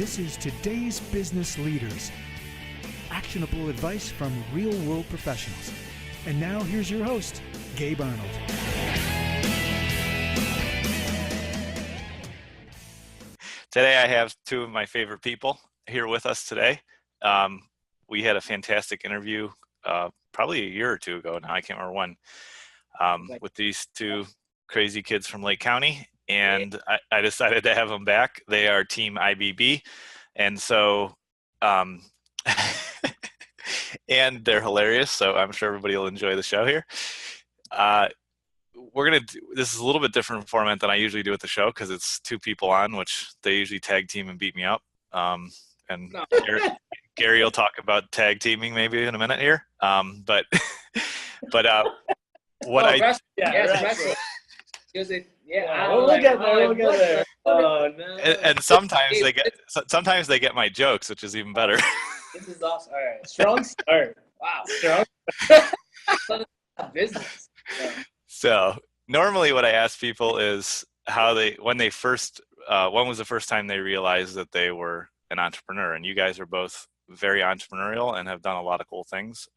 This is today's business leaders. Actionable advice from real-world professionals. And now here's your host, Gabe Arnold. Today I have two of my favorite people here with us today. We had a fantastic interview probably a year or two ago now, I can't remember when, with these two crazy kids from Lake County, and I decided to have them back. They are Team IBB, and so and they're hilarious, so I'm sure everybody will enjoy the show here. This is a little bit different format than I usually do with the show because it's two people on, which they usually tag team and beat me up. Gary will talk about tag teaming maybe in a minute here. But what we'll get there. Oh no! And sometimes they get my jokes, which is even better. This is awesome. All right, strong start. Wow, strong business. Yeah. So normally what I ask people is when was the first time they realized that they were an entrepreneur? And you guys are both very entrepreneurial and have done a lot of cool things.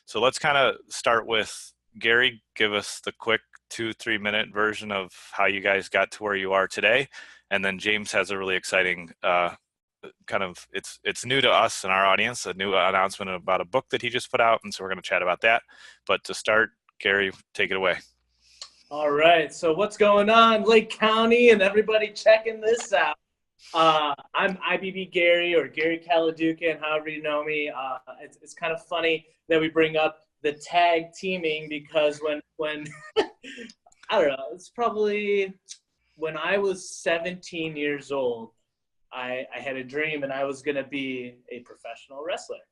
So let's kind of start with Gary. Give us the quick 2-3 minute version of how you guys got to where you are today. And then James has a really exciting it's new to us and our audience, a new announcement about a book that he just put out. And so we're going to chat about that. But to start, Gary, take it away. All right. So what's going on, Lake County and everybody checking this out? I'm IBB Gary, or Gary Kaladukin, however you know me. It's kind of funny that we bring up the tag teaming because when I don't know, it's probably when I was 17 years old, I had a dream and I was going to be a professional wrestler.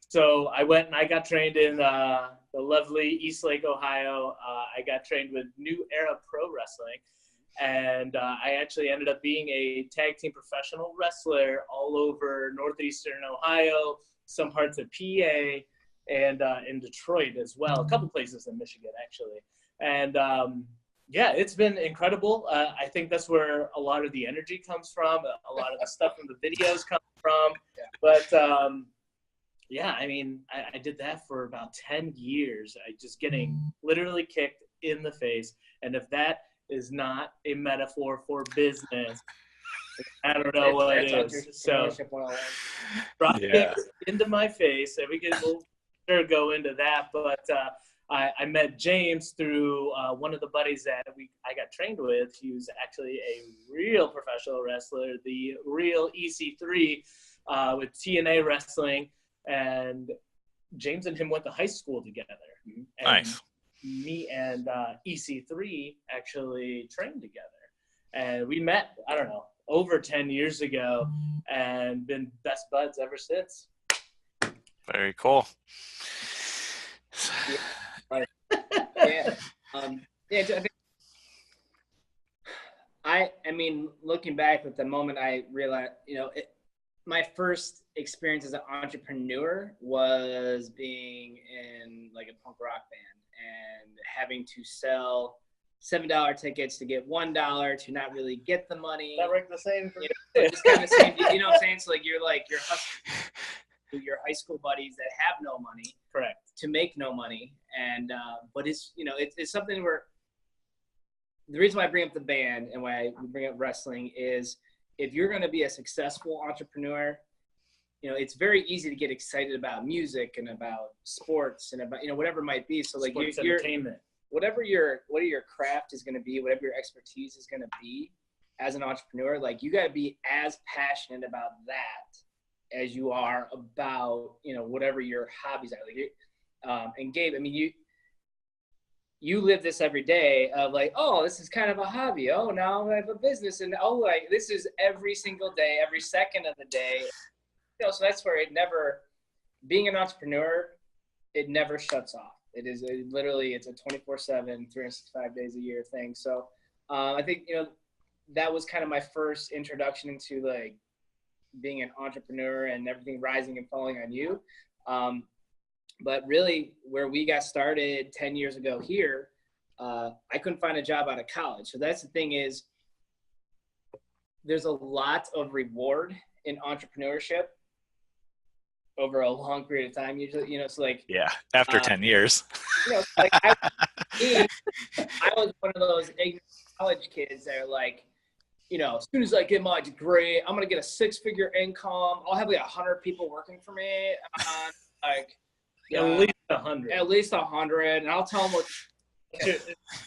So I went and I got trained in the lovely East Lake, Ohio. I got trained with New Era Pro Wrestling. And I actually ended up being a tag team professional wrestler all over northeastern Ohio, some parts of PA, and in Detroit as well. A couple places in Michigan, actually. And it's been incredible. I think that's where a lot of the energy comes from. A lot of the stuff from the videos come from. But I mean, I did that for about 10 years. I just getting literally kicked in the face. And if that is not a metaphor for business, I don't know what it is. So, drop kicks into my face, and we'll sure go into that. But I met James through one of the buddies that I got trained with. He was actually a real professional wrestler, the real EC3 with TNA Wrestling, and James and him went to high school together. And nice. Me and EC3 actually trained together, and we met, I don't know, over 10 years ago, and been best buds ever since. Very cool. I mean, looking back at the moment, I realized, my first experience as an entrepreneur was being in like a punk rock band and having to sell $7 tickets to get $1 to not really get the money. That worked the same for me. Just kind of same, you know what I'm saying? So like you're hustling your high school buddies that have no money, correct, to make no money. And but it's it's something where the reason why I bring up the band and why we bring up wrestling is if you're going to be a successful entrepreneur, it's very easy to get excited about music and about sports and about whatever it might be. So like sports entertainment, whatever your craft is going to be, whatever your expertise is going to be as an entrepreneur, like you got to be as passionate about that as you are about whatever your hobbies are. Like, and Gabe, I mean you live this every day of like, oh, this is kind of a hobby. Oh, now I have a business, and like this is every single day, every second of the day. So that's where being an entrepreneur, it never shuts off. It's a 24/7, 365 days a year thing. So I think, that was kind of my first introduction into like being an entrepreneur and everything rising and falling on you. But really where we got started 10 years ago here, I couldn't find a job out of college. So that's the thing is, there's a lot of reward in entrepreneurship over a long period of time. Usually, you know, it's like, Yeah, after 10 years. you know, like I was one of those ignorant college kids that are like, you know, as soon as I get my degree, I'm gonna get a 6-figure income. I'll have like 100 people working for me, like At least 100. At least 100, and I'll tell them what.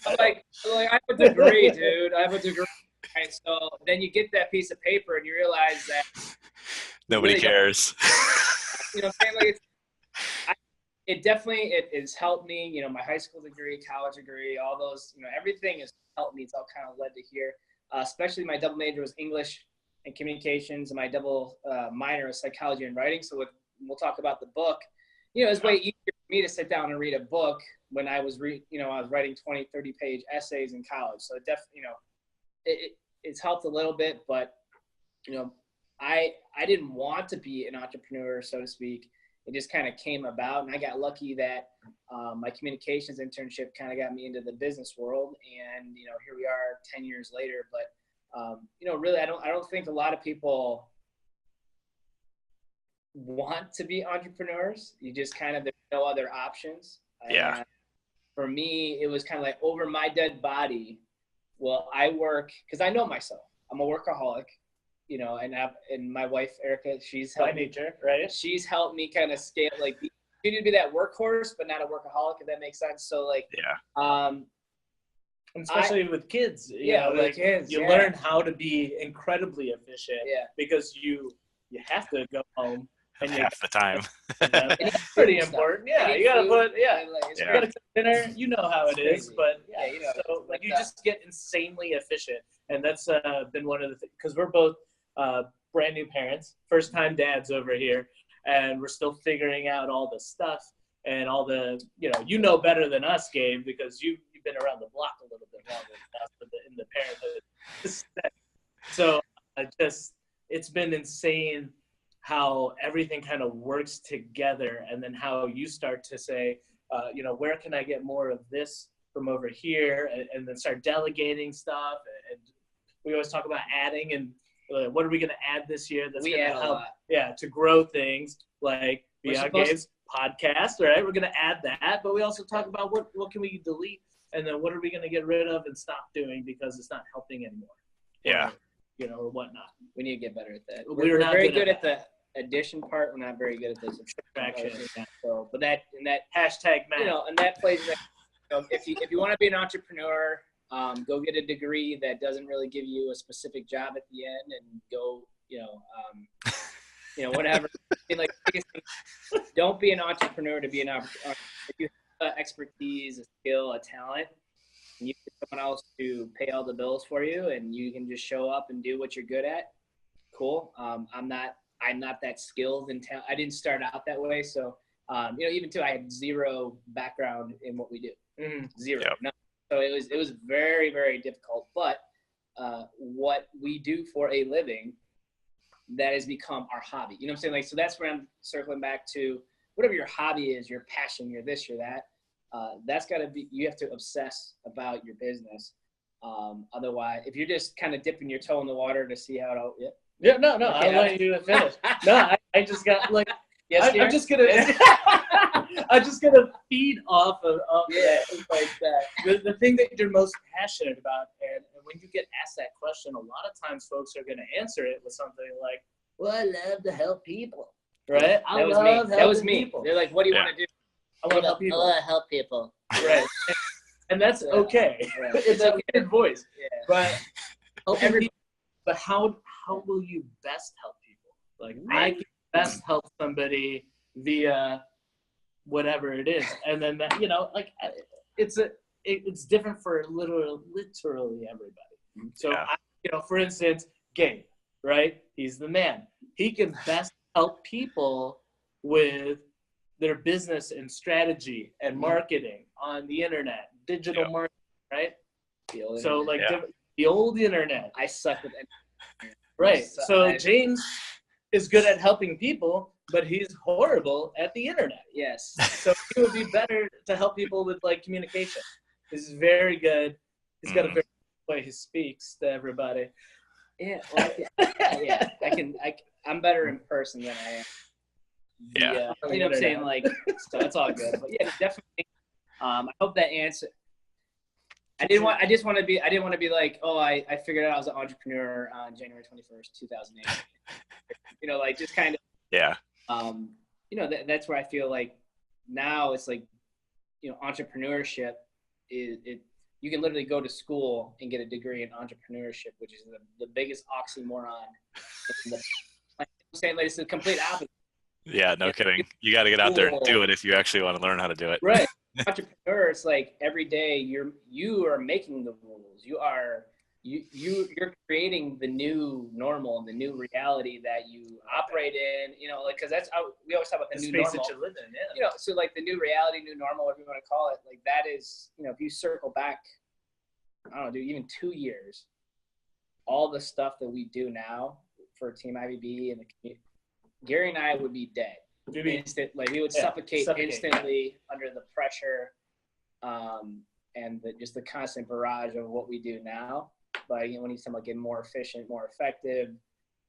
I'm like, I have a degree, dude. I have a degree. Right, so then you get that piece of paper and you realize that Nobody really cares. you know, like it definitely has helped me. You know, my high school degree, college degree, all those. You know, everything has helped me. It's all kind of led to here. Especially my double major was English and communications, and my double minor was psychology and writing. So we'll talk about the book. You know, it's way easier for me to sit down and read a book when I was I was writing 20, 30-page essays in college. So it definitely, you know, it's helped a little bit, but you know, I didn't want to be an entrepreneur, so to speak. It just kind of came about, and I got lucky that my communications internship kind of got me into the business world, and you know, here we are 10 years later. But you know, really, I don't think a lot of people want to be entrepreneurs. You just kind of, there's no other options. Yeah. And for me, it was kind of like over my dead body. Well, I work because I know myself. I'm a workaholic. You know, and my wife Erica, she's helped me, right? She's helped me kind of scale, like, you need to be that workhorse, but not a workaholic, if that makes sense. So like, yeah, and especially with kids, you know, with like kids, you learn how to be incredibly efficient, because you have to go home and half the time. It's pretty important. Yeah, you gotta put you gotta cook dinner. You know how it is, but you know, so like you just get insanely efficient, and that's been one of the things, because we're both brand new parents, first time dads over here, and we're still figuring out all the stuff and all the, you know better than us, Gabe, because you've been around the block a little bit longer than us in the parenthood. So it's been insane how everything kind of works together, and then how you start to say, where can I get more of this from over here, and then start delegating stuff. And we always talk about adding, and what are we going to add this year that's going to help to grow things, like Beyond Gabe's podcast, right? We're going to add that, but we also talk about what can we delete, and then what are we going to get rid of and stop doing because it's not helping anymore. Yeah. Or whatnot. We need to get better at that. We're not very good at the addition part. We're not very good at the subtraction. So, but that hashtag math. And that plays. If you want to be an entrepreneur, go get a degree that doesn't really give you a specific job at the end, and go, whatever. Like, don't be an entrepreneur to be an entrepreneur. If you have expertise, a skill, a talent, and you get someone else to pay all the bills for you, and you can just show up and do what you're good at, cool. I'm not that skilled and I didn't start out that way. So, even too, I had zero background in what we do. Zero. Yep. No. So it was very, very difficult. But what we do for a living, that has become our hobby. You know what I'm saying? Like, so that's where I'm circling back to whatever your hobby is, your passion, your this, your that. That's got to be, you have to obsess about your business. Otherwise, if you're just kind of dipping your toe in the water to see how it all, no, okay, I'll let you finish. No, I just got like, I'm just gonna feed off of that. Like that. The thing that you're most passionate about, and when you get asked that question, a lot of times folks are gonna answer it with something like, "Well, I love to help people." Right? That was me. They're like, "What do you want to do?" I want to help people. I want to help people. Right. And that's okay. Yeah. It's a weird voice. Yeah. But helping people, but how will you best help people? Like, I can best help somebody via whatever it is. And then that, it's different for literally everybody. So, for instance, Gabe, right? He's the man. He can best help people with their business and strategy and marketing on the internet, digital marketing, right? So the old internet. I suck with it. Right. So James is good at helping people, but he's horrible at the internet. Yes. So he would be better to help people with like communication. He's very good. He's got a very good way he speaks to everybody. Yeah, well, yeah. I'm better in person than I am. Yeah. You know what I'm saying? Like, so it's all good. But yeah, definitely. I hope that answer. I didn't want to be like, oh, I figured out I was an entrepreneur on January 21st, 2008. You know, like just kind of. Yeah. You know, that's where I feel like now it's like, you know, entrepreneurship is it. You can literally go to school and get a degree in entrepreneurship, which is the biggest oxymoron. I'm saying like it's the complete opposite. Yeah, no kidding. You got to get out there and do it if you actually want to learn how to do it. Right. Entrepreneur, it's like every day you are making the rules. You're creating the new normal and the new reality that you operate in. You know, like because that's how we always talk about the new space normal. that you live in. Yeah. You know, so like the new reality, new normal, whatever you want to call it, like that is, you know, if you circle back, I don't know, dude, even 2 years, all the stuff that we do now for Team IBB and the community, Gary and I would be dead. Like we would suffocate instantly under the pressure, and just the constant barrage of what we do now. But you know, when you talk about getting more efficient, more effective,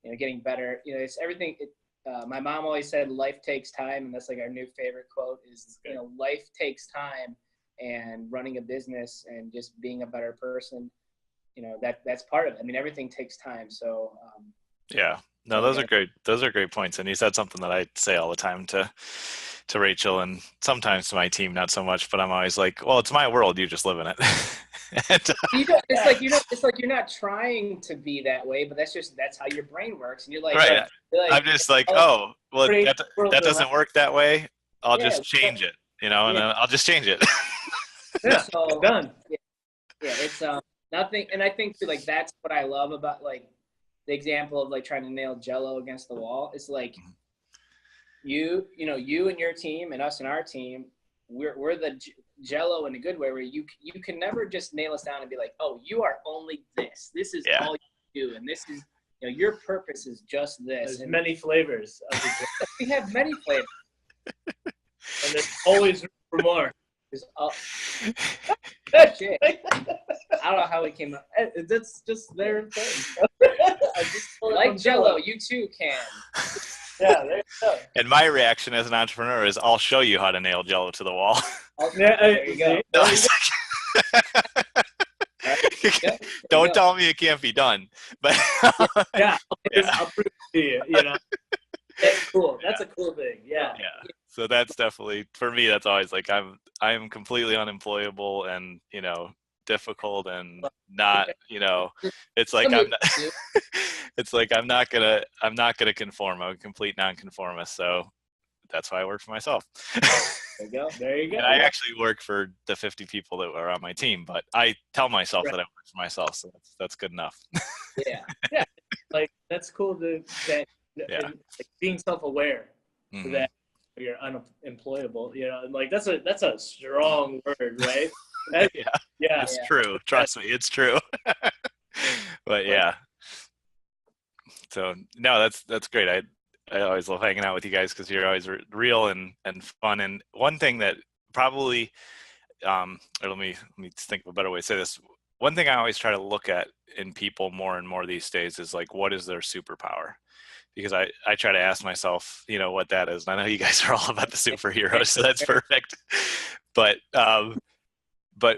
you know, getting better, you know, it's everything. My mom always said, "Life takes time," and that's like our new favorite quote. Is you know, life takes time, and running a business and just being a better person, you know, that's part of it. I mean, everything takes time. So yeah. No, those are great. Those are great points. And you said something that I say all the time to Rachel and sometimes to my team, not so much, but I'm always like, well, it's my world. You just live in it. And, it's like you're not trying to be that way, but that's how your brain works. And you're like, right. I'm just like, oh, well, that doesn't work that way. I'll just change it, you know, and I'll just change it. Yeah, so done. Yeah, it's nothing. And I think like that's what I love about like the example of like trying to nail Jello against the wall. It's like you and your team and us and our team, we're the Jello in a good way, where you can never just nail us down and be like, oh, you are only this. This is all you do, and this is, you know, your purpose is just this. There's many flavors. We have many flavors, and there's always room for more. Shit. I don't know how we came up. That's just their thing. Like Jello, you too can. Yeah, there you go. And my reaction as an entrepreneur is, I'll show you how to nail Jello to the wall. There you go. Don't tell me it can't be done. But yeah, I'll prove it to you. You know, that's cool. That's a cool thing. Yeah. Yeah. So that's definitely, for me, that's always like I am completely unemployable and, you know, difficult and not, you know, it's like I'm not gonna conform. I'm a complete nonconformist. So that's why I work for myself. There you go. There you go. And I actually work for the 50 people that are on my team, but I tell myself that I work for myself, so that's good enough. Yeah. Yeah. Like that's cool like being self-aware that you're unemployable, you know, and like that's a strong word, right? Yeah. It's true. Trust me, it's true. But yeah. So no, that's great. I always love hanging out with you guys because you're always real and fun. And one thing that probably, or let me think of a better way to say this. One thing I always try to look at in people more and more these days is like, what is their superpower? Because I try to ask myself, you know, what that is. And I know you guys are all about the superheroes, so that's perfect. But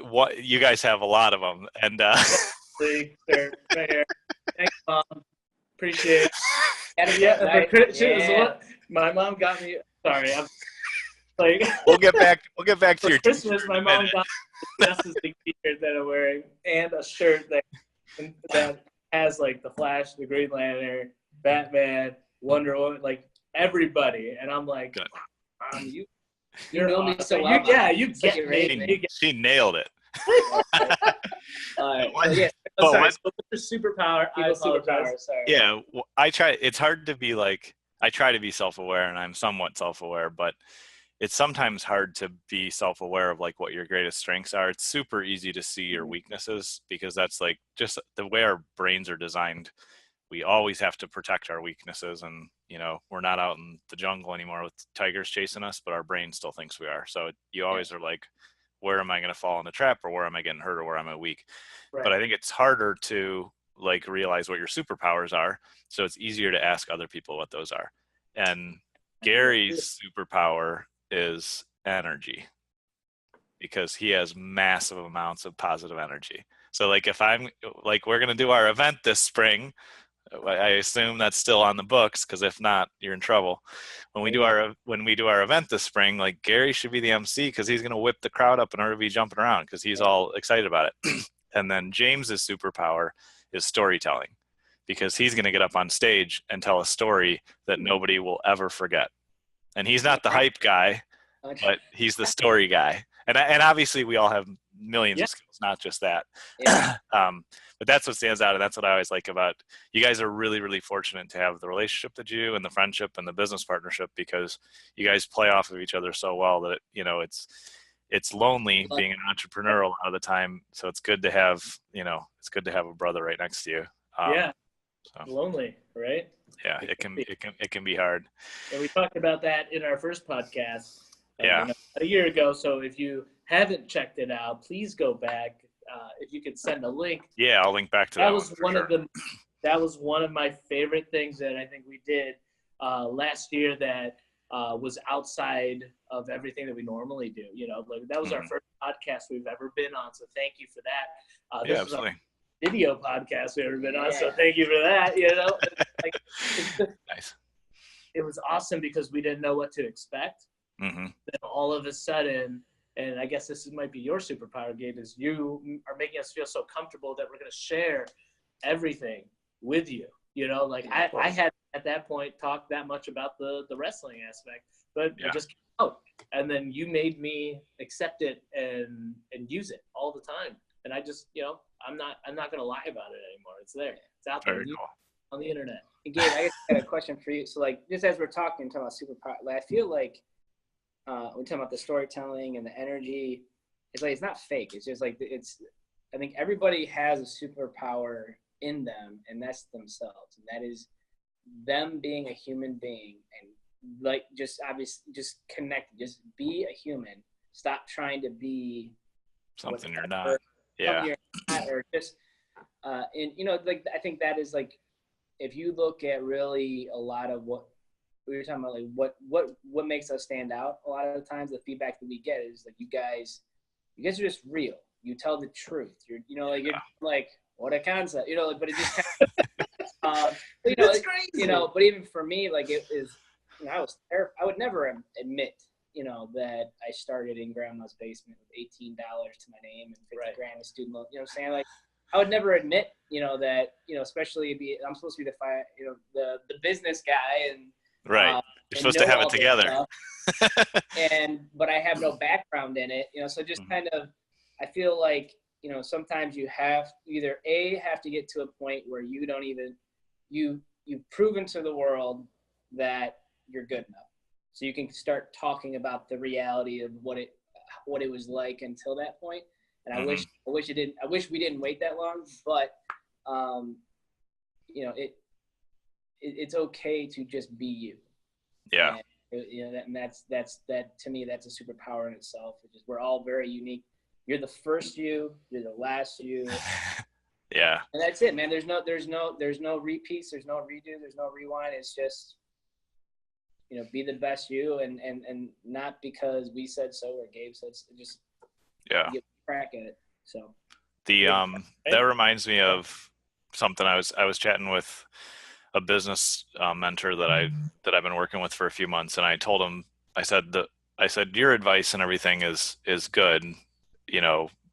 what you guys have a lot of them, and right here. Thanks, Mom. Appreciate it. Yeah. My mom got me. Sorry, I'm like. We'll get back to for your Christmas. My mom got me the Justice League T-shirt that I'm wearing and a shirt that has like the Flash, the Green Lantern, Batman, Wonder Woman, like everybody, and I'm like, you know me so well. You get me. She nailed it. Sorry. So what's your superpower? Superpower. Sorry. Yeah, I try. It's hard to be like. I try to be self-aware, and I'm somewhat self-aware, but it's sometimes hard to be self-aware of like what your greatest strengths are. It's super easy to see your weaknesses because that's like just the way our brains are designed. We always have to protect our weaknesses, and you know, we're not out in the jungle anymore with tigers chasing us, but our brain still thinks we are. So you always are like, where am I going to fall in the trap, or where am I getting hurt, or where am I weak? Right. But I think it's harder to like realize what your superpowers are. So it's easier to ask other people what those are. And Gary's superpower is energy, because he has massive amounts of positive energy. So like if I'm like, we're going to do our event this spring, I assume that's still on the books, because if not, you're in trouble. When we do our event this spring, like Gary should be the MC, because he's going to whip the crowd up in order to be jumping around, because he's all excited about it. And then James's superpower is storytelling, because he's going to get up on stage and tell a story that nobody will ever forget. And he's not the hype guy, but he's the story guy. And obviously we all have millions of skills, not just that. Yeah. But that's what stands out. And that's what I always like about you guys. Are really, really fortunate to have the relationship that you, and the friendship and the business partnership, because you guys play off of each other so well that, it's lonely being an entrepreneur a lot of the time. So it's good to have, it's good to have a brother right next to you. So, lonely, right? Yeah, it can be hard. And we talked about that in our first podcast. Yeah. A year ago. So if you haven't checked it out, please go back. If you could send a link. Yeah, I'll link back to that. That was one of my favorite things that I think we did last year that was outside of everything that we normally do. Like that was our first podcast we've ever been on. So thank you for that. This was our video podcast we've ever been on. So thank you for that. Nice. It was awesome because we didn't know what to expect. Mm-hmm. Then all of a sudden, and I guess this might be your superpower, Gabe, is you are making us feel so comfortable that we're going to share everything with you. I had at that point talked that much about the wrestling aspect, but it just came out. And then you made me accept it and use it all the time. And I just, I'm not going to lie about it anymore. It's there. It's out there on the internet. Gabe, I got a question for you. So like, just as we're talking about superpower, I feel like, we're talking about the storytelling and the energy. It's like, it's not fake. It's just like, I think everybody has a superpower in them, and that's themselves. And that is them being a human being, and like, just obviously just connect, just be a human. Stop trying to be something you're not. Yeah. You're not, or just, and like, I think that is like, if you look at really a lot of what we were talking about, like what makes us stand out a lot of the times, the feedback that we get is like, you guys are just real. You tell the truth. You're you're like, what a concept, but it just kind of, it's crazy. But even for me, like, it is, I was terrified. I would never admit, that I started in grandma's basement with $18 to my name and 50 grand in student loan. You know what I'm saying? Like, I would never admit, that, especially I'm supposed to be the business guy, and right. You're supposed to have it together. But I have no background in it, so just kind of, I feel like, sometimes you have either have to get to a point where you don't even, you've proven to the world that you're good enough. So you can start talking about the reality of what it was like until that point. And I wish we didn't wait that long, but it's okay to just be you. Yeah. And that to me, that's a superpower in itself. We're all very unique. You're the first you, you're the last you. Yeah. And that's it, man. There's no repeats, there's no redo, there's no rewind. It's just, be the best you, and not because we said so or Gabe said so, just get a crack at it. So that reminds me of something. I was chatting with a business mentor that I've been working with for a few months, and I told him, I said your advice and everything is good,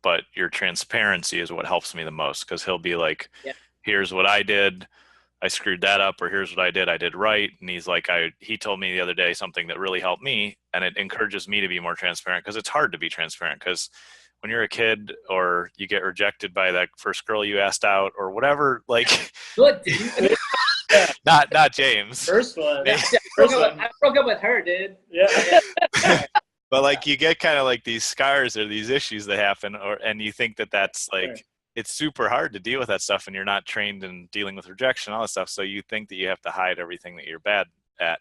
but your transparency is what helps me the most, because he'll be like, here's what I did, I screwed that up, or here's what I did right. And he's like, he told me the other day something that really helped me, and it encourages me to be more transparent, because it's hard to be transparent, because when you're a kid or you get rejected by that first girl you asked out or whatever, like what, dude? not James. First one. I broke up with her, dude. Yeah. But like, you get kind of like these scars or these issues that happen, and you think that's like, it's super hard to deal with that stuff, and you're not trained in dealing with rejection, all that stuff. So you think that you have to hide everything that you're bad at.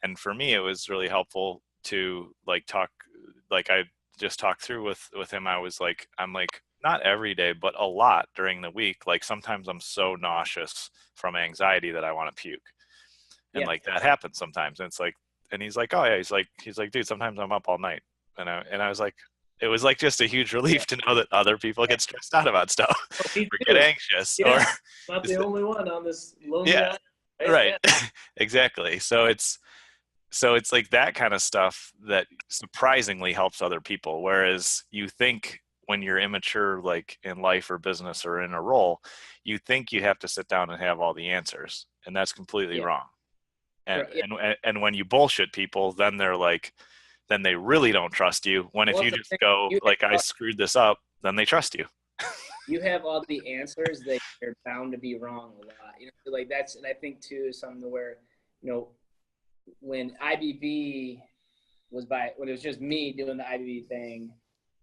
And for me, it was really helpful to like talk, like I just talked through with him. I'm like, not every day, but a lot during the week. Like sometimes I'm so nauseous from anxiety that I want to puke. And like that happens sometimes. And it's like, and he's like, oh yeah, he's like, dude, sometimes I'm up all night. And I was like, it was like just a huge relief to know that other people get stressed out about stuff or get anxious or not the only one on this lonely yeah, island. right. Exactly. So it's like that kind of stuff that surprisingly helps other people. Whereas you think when you're immature, like in life or business or in a role, you think you have to sit down and have all the answers, and that's completely wrong. And, and when you bullshit people, then they're like, then they really don't trust you. When if you just go like, I screwed this up, then they trust you. You have all the answers that you're bound to be wrong a lot. You know, like that's, and I think too is something where, you know, when IBB when it was just me doing the IBB thing,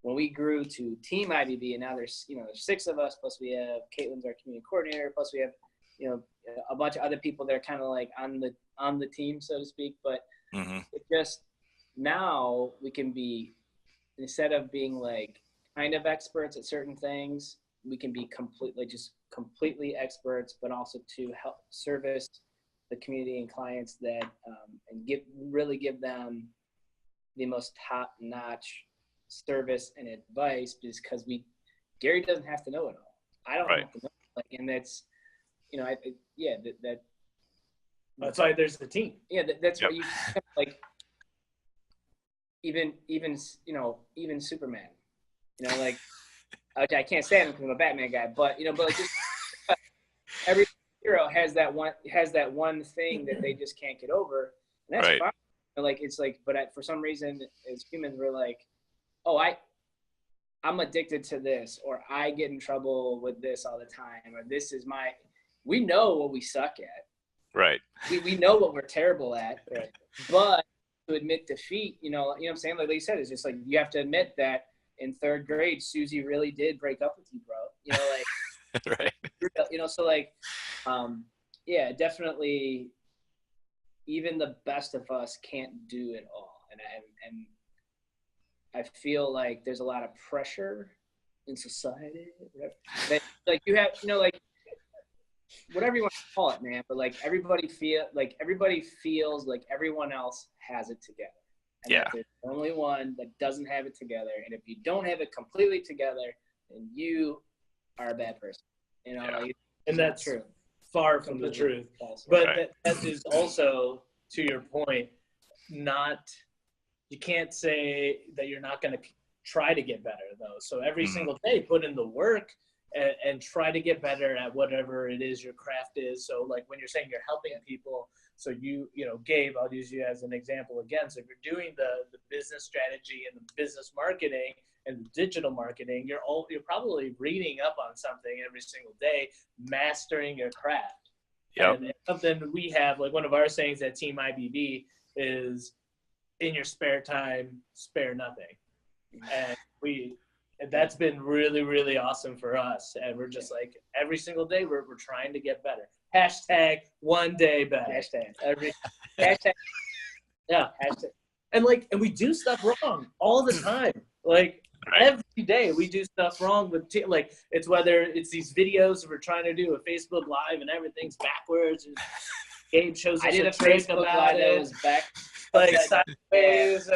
when we grew to Team IBB, and now there's 6 of us, plus we have Caitlin's our community coordinator, plus we have, you know, a bunch of other people that are kind of like on the team, so to speak. But it just, now we can be, instead of being like kind of experts at certain things, we can be completely experts, but also to help service the community and clients that and really give them the most top-notch service and advice, because Gary doesn't have to know it all. I don't have to know it. Like, and that's, you know, that's why there's the team. Yeah, that's why you like even Superman. You know, like I can't stand him because I'm a Batman guy, but like just every hero has that one thing that they just can't get over, and that's fine. Like it's like, but for some reason, as humans, we're like, oh, I'm addicted to this, or I get in trouble with this all the time, or this is we know what we suck at. Right. We know what we're terrible at, but to admit defeat, you know what I'm saying? Like you said, it's just like, you have to admit that in 3rd grade, Susie really did break up with you, bro. You know, like, right. You know, so like, yeah, definitely, even the best of us can't do it all. And I feel like there's a lot of pressure in society that like you have, you know, like whatever you want to call it, man, but like everybody feels like everyone else has it together. And that there's only one that doesn't have it together. And if you don't have it completely together, then you are a bad person. You know, like, and that's true. Far from the truth. But that is also, to your point, you can't say that you're not going to try to get better, though. So every single day, put in the work and try to get better at whatever it is your craft is. So like when you're saying you're helping people, so you know, Gabe, I'll use you as an example again. So if you're doing the business strategy and the business marketing and the digital marketing, you're probably reading up on something every single day, mastering your craft. Yep. And something we have, like one of our sayings at Team IBB is, in your spare time, spare nothing. And that's been really, really awesome for us. And we're just like, every single day we're trying to get better. Hashtag one day better. Hashtag. Yeah. Hashtag. And we do stuff wrong all the time. Like every day we do stuff wrong with like, it's whether it's these videos we're trying to do a Facebook Live and everything's backwards. Gabe shows us a trick about it. That was back. Like sideways.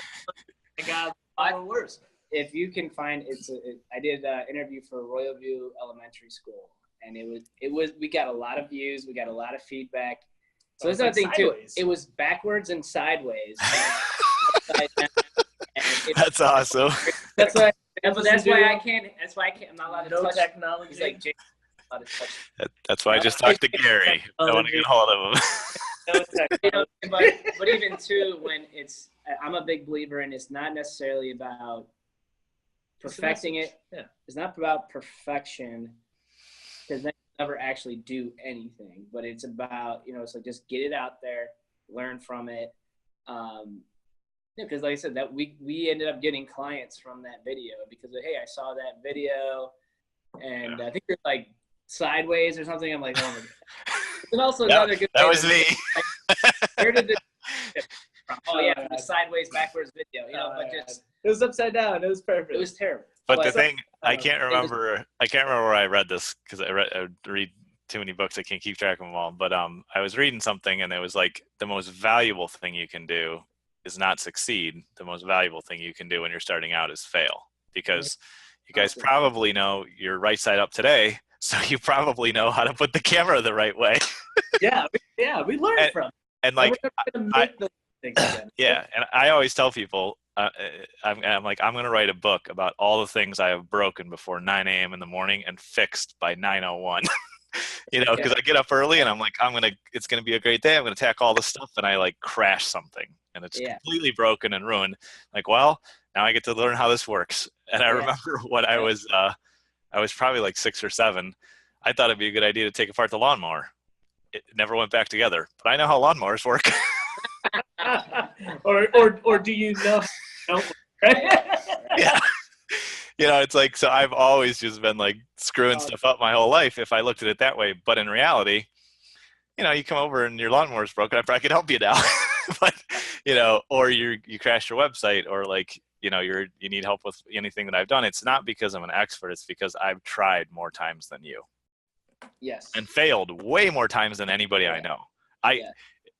I got a lot worse. If you can find I did an interview for Royal View Elementary School, and it was we got a lot of views, we got a lot of feedback. So there's another thing too. It was backwards and sideways. That's awesome. That's why I can't. I'm not allowed to touch technology. He's like, that's why I just talked to Gary. I want to get a hold of him. But even too, when I'm a big believer in, it's not necessarily about perfecting it. Yeah. It's not about perfection, because then you never actually do anything. But it's about, it's like, just get it out there, learn from it. Because like I said, that we ended up getting clients from that video because of, hey, I saw that video, and I think you're like sideways or something. I'm like, oh my god. And also another good. That was me. Like, where did this from? oh yeah, for the sideways backwards video, you know, but just it was upside down. It was perfect. it was terrible. But the thing, I can't remember where I read this because I read too many books. I can't keep track of them all. But I was reading something and it was like the most valuable thing you can do is not succeed. The most valuable thing you can do when you're starting out is fail, because you guys probably know you're right side up today. So you probably know how to put the camera the right way. yeah, we learned from it. And like, yeah, and I always tell people, I'm like, I'm going to write a book about all the things I have broken before 9 a.m. in the morning and fixed by 9:01. You know, because I get up early and I'm like, it's going to be a great day. I'm going to tackle all this stuff, and I like crash something and it's completely broken and ruined. Like, well, now I get to learn how this works. And I remember when I was probably like 6 or 7. I thought it'd be a good idea to take apart the lawnmower. It never went back together, but I know how lawnmowers work. or do you know? Yeah. You know, it's like, so I've always just been like screwing stuff up my whole life if I looked at it that way. But in reality, you know, you come over and your lawnmower's broken, I probably could help you now. But, you know, or you crash your website, or like, you know, you need help with anything that I've done. It's not because I'm an expert. It's because I've tried more times than you. Yes. And failed way more times than anybody I know.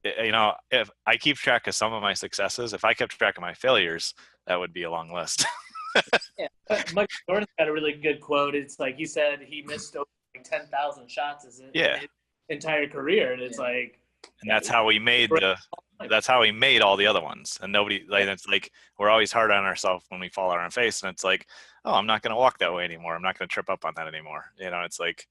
You know, if I keep track of some of my successes, if I kept track of my failures, that would be a long list. Mike Jordan's got a really good quote. It's like, he said he missed over 10,000 shots his entire career, and it's like, and that's how we made all the other ones. And nobody, like, it's like, we're always hard on ourselves when we fall on our face, and it's like, oh, I'm not going to walk that way anymore. I'm not going to trip up on that anymore. You know, it's like,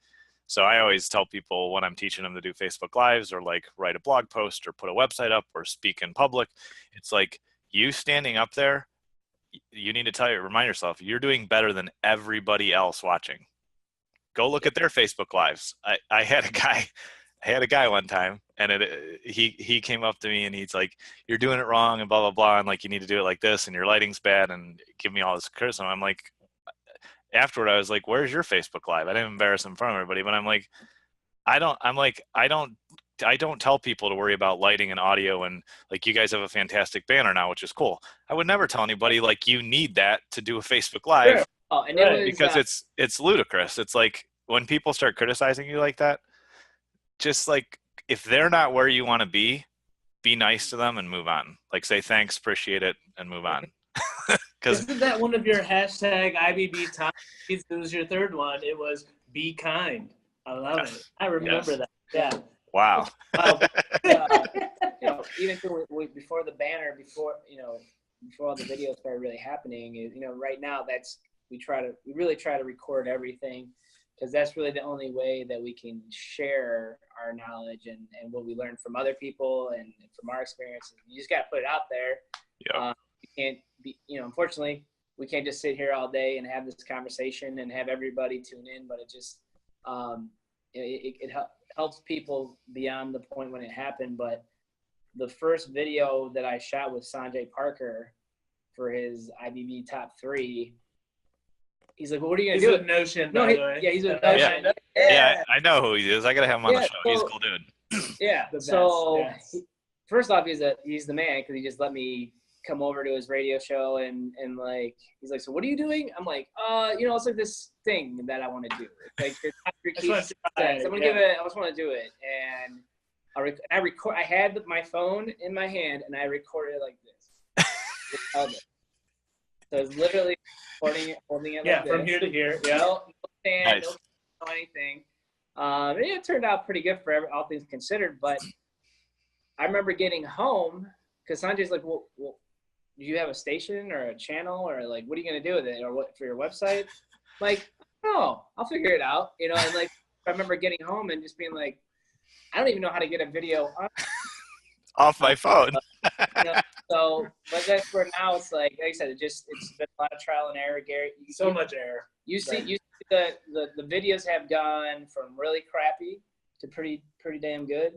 so I always tell people when I'm teaching them to do Facebook Lives, or like write a blog post, or put a website up, or speak in public, it's like, you standing up there, you need to remind yourself, you're doing better than everybody else watching. Go look at their Facebook Lives. I had a guy one time, and he came up to me and he's like, you're doing it wrong and blah, blah, blah. And like, you need to do it like this, and your lighting's bad, and give me all this criticism. I'm like, afterward, I was like, where's your Facebook Live? I didn't embarrass him in front of everybody, but I'm like, I don't tell people to worry about lighting and audio, and like, you guys have a fantastic banner now, which is cool. I would never tell anybody like, you need that to do a Facebook Live. Sure. Oh, and because it's ludicrous. It's like, when people start criticizing you like that, just like, if they're not where you want to be nice to them and move on. Like, say thanks, appreciate it, and move on. Because isn't that one of your hashtag IBB top? It was your third one. It was be kind. I love it. I remember that. Yeah. Wow. you know, even before the banner, before all the videos started really happening, you know, right now we really try to record everything, because that's really the only way that we can share our knowledge and what we learn from other people and from our experiences. You just got to put it out there. Yeah. You can't be, you know, unfortunately, we can't just sit here all day and have this conversation and have everybody tune in, but it just, it helps people beyond the point when it happened. But the first video that I shot with Sanjay Parker for his IBB top 3, he's like, well, what are you going to do? He's with Notion, by the way. Yeah, he's with Notion. Yeah, I know who he is. I got to have him on the show. He's a cool dude. Yeah. So first off, he's the man, because he just let me come over to his radio show, and like, he's like, so what are you doing? I'm like, you know, it's like this thing that I want to do. It's like, it's I just want to do it. And I had my phone in my hand, and I recorded it like this. So it's literally holding it like this. From here to here. Yeah. No stand, Nice. no anything. It turned out pretty good for all things considered, but I remember getting home, because Sanjay's like, well, do you have a station or a channel, or like, what are you going to do with it, or what for your website? Like, oh, I'll figure it out, you know. And like, I remember getting home and just being like, I don't even know how to get a video off my phone. You know, so, but that's where now it's like I said, it's been a lot of trial and error, Gary. Much error. You see the videos have gone from really crappy to pretty damn good.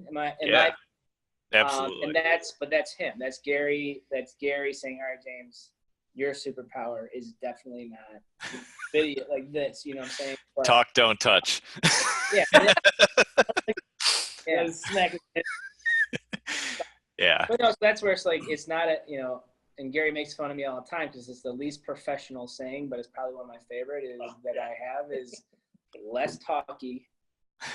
Absolutely. And that's him. That's Gary. That's Gary saying, all right, James, your superpower is definitely not video like this. You know what I'm saying? But, talk, don't touch. Yeah. Yeah. Snack. Yeah. But no, so that's where it's like, it's not a, you know, and Gary makes fun of me all the time because it's the least professional saying, but it's probably one of my favorite is that I have is less talky,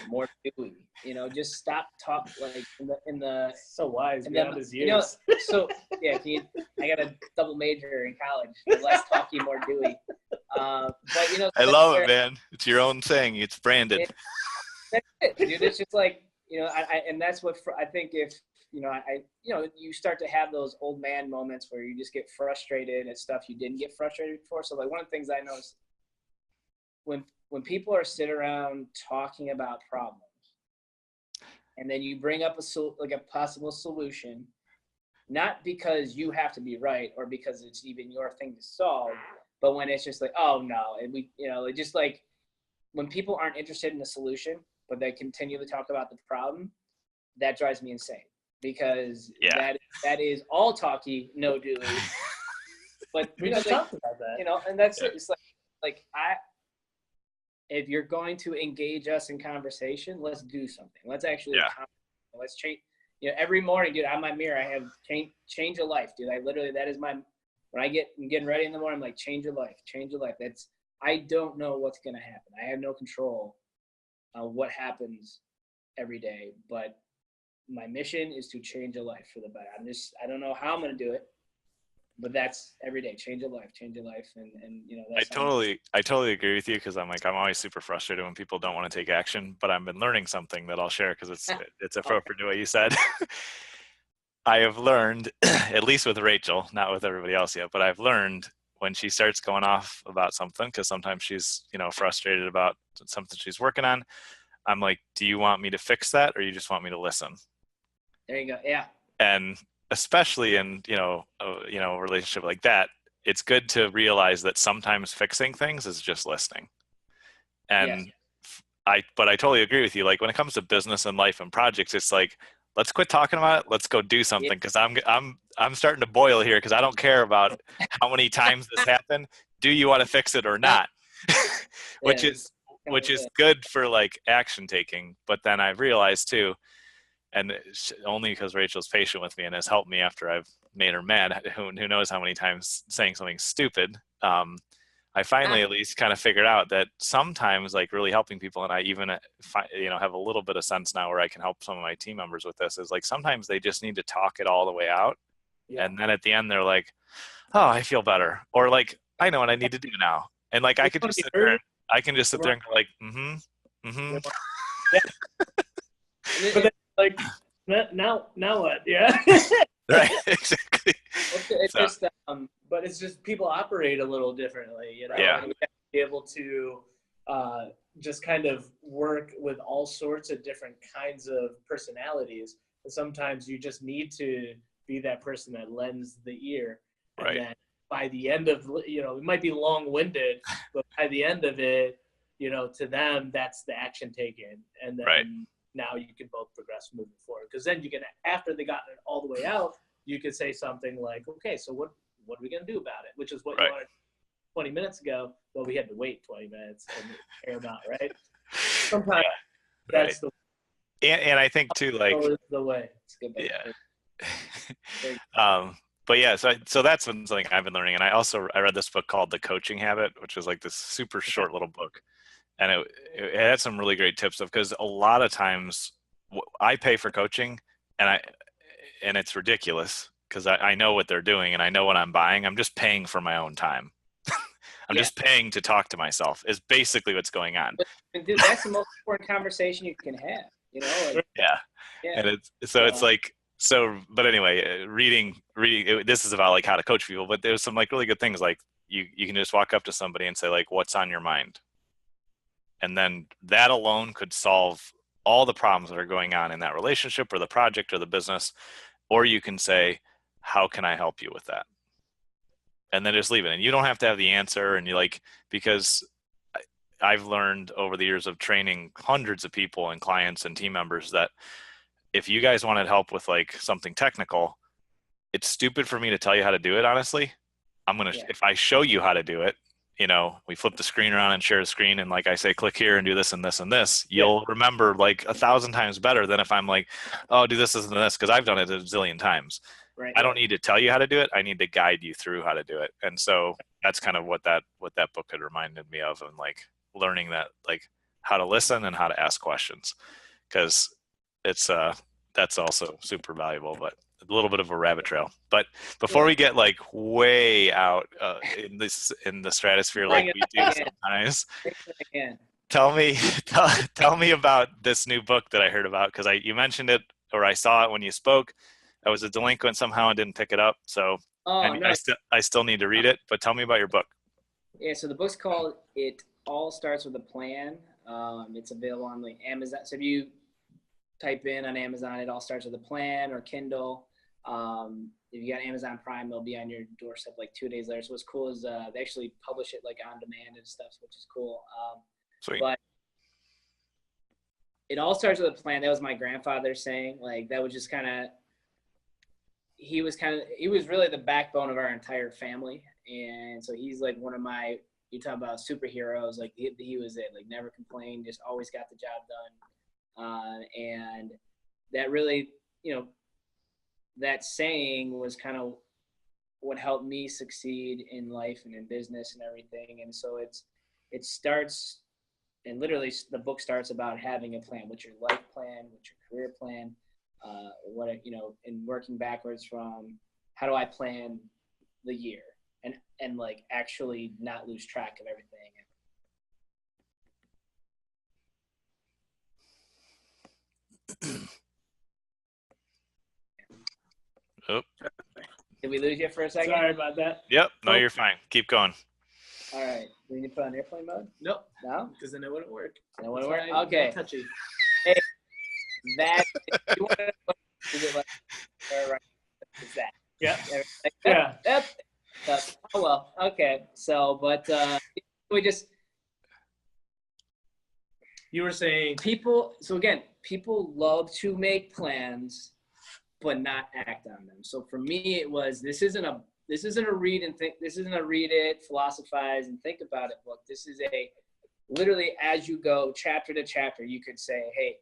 more doing. You know, just stop talk like in the So wise, beyond his years. you know, so yeah, I got a double major in college. Less talky, more doing. But you know, I love it, man. It's your own saying. It's branded. That's it, dude. It's just like, you know, and that's what I think if, you know, you know, you start to have those old man moments where you just get frustrated at stuff you didn't get frustrated before. So like one of the things I noticed when people are sitting around talking about problems and then you bring up a possible solution, not because you have to be right or because it's even your thing to solve, but when it's just like, oh no, and we, you know, just like when people aren't interested in the solution, but they continue to talk about the problem, that drives me insane because that is all talky, no doing. But We you know, just talked about that. you know, and that's it. It's like if you're going to engage us in conversation, let's do something. Let's actually, let's change. You know, every morning, dude, on my mirror, I have change a life, dude. I literally, that is when I'm getting ready in the morning, I'm like, change your life, change your life. I don't know what's going to happen. I have no control on what happens every day, but my mission is to change a life for the better. I don't know how I'm going to do it, but that's every day, change a life. And you know, that's I totally agree with you because I'm always super frustrated when people don't want to take action, but I've been learning something that I'll share because it's appropriate to what you said. I have learned, at least with Rachel, not with everybody else yet, but I've learned when she starts going off about something, because sometimes she's, you know, frustrated about something she's working on, I'm like, do you want me to fix that or you just want me to listen? There you go. Yeah. And especially in, a relationship like that, it's good to realize that sometimes fixing things is just listening. And I totally agree with you. Like when it comes to business and life and projects, it's like, let's quit talking about it. Let's go do something. Because I'm starting to boil here because I don't care about how many times this happened. Do you want to fix it or not? which is good for like action taking. But then I've realized too, and only because Rachel's patient with me and has helped me after I've made her mad, who knows how many times saying something stupid. I finally at least kind of figured out that sometimes like really helping people, and I even have a little bit of sense now where I can help some of my team members with this, is like sometimes they just need to talk it all the way out. Yeah. And then at the end they're like, oh, I feel better. Or like, I know what I need to do now. And like I can just sit there and go like, Yeah. But then, like, now what? Yeah. Right, exactly. But it's just people operate a little differently, you know. Yeah. And we have to be able to just kind of work with all sorts of different kinds of personalities. And sometimes you just need to be that person that lends the ear. And right. then by the end of, it might be long-winded, but by the end of it, to them, that's the action taken. And then now you can both progress moving forward. Because then you can, after they got it all the way out, you could say something like, okay, so what are we going to do about it? Which is what you wanted 20 minutes ago. Well, we had to wait 20 minutes and air them out, right? Sometimes that's the way. And I think too, like, the way. It's good. But yeah, so that's been something I've been learning. And I read this book called The Coaching Habit, which is like this super short little book. And it had some really great tips of, because a lot of times I pay for coaching and it's ridiculous because I know what they're doing and I know what I'm buying. I'm just paying for my own time. I'm just paying to talk to myself is basically what's going on. But dude, that's the most important conversation you can have, Like, yeah. And it's like, but anyway, reading, this is about like how to coach people, but there's some like really good things. Like you can just walk up to somebody and say like, what's on your mind? And then that alone could solve all the problems that are going on in that relationship or the project or the business. Or you can say, how can I help you with that? And then just leave it. And you don't have to have the answer. And because I've learned over the years of training hundreds of people and clients and team members that if you guys wanted help with like something technical, it's stupid for me to tell you how to do it. Honestly, if I show you how to do it, we flip the screen around and share the screen. And like I say, click here and do this and this and this, you'll remember like 1,000 times better than if I'm like, oh, do this and this. Cause I've done it a zillion times. Right. I don't need to tell you how to do it. I need to guide you through how to do it. And so that's kind of what that book had reminded me of, and like learning that, like how to listen and how to ask questions, because it's that's also super valuable, but a little bit of a rabbit trail. But before we get like way out in the stratosphere like we do sometimes, tell me about this new book that I heard about, because you mentioned it, or I saw it when you spoke. I was a delinquent somehow and didn't pick it up, so I still need to read it. But tell me about your book. Yeah, so the book's called "It All Starts with a Plan." It's available on like Amazon. So if you type in on Amazon, "It All Starts with a Plan" or Kindle. If you got Amazon Prime, it'll be on your doorstep like 2 days later. So what's cool is they actually publish it like on demand and stuff, which is cool. Sweet. But it all starts with a plan. That was my grandfather saying. Like that was just he was really the backbone of our entire family. And so he's like one of my, you talk about superheroes, like he was it, like never complained, just always got the job done. And that really, that saying was kind of what helped me succeed in life and in business and everything. And so it starts, and literally the book starts about having a plan. What's your life plan? What's your career plan? And working backwards from how do I plan the year and like actually not lose track of everything. Oh. Did we lose you for a second? Sorry about that. Yep. No, you're fine. Keep going. All right. Do we need to put on airplane mode? Nope. No? Because then it wouldn't work. That wouldn't work? Okay. Touchy. Hey, that, you want to, is it like, right, is that? Yeah. Yeah. Oh, well. Okay. So, but you were saying people love to make plans but not act on them. So for me it was, this isn't a read it, philosophize and think about it book. This is a literally, as you go chapter to chapter, you could say, hey,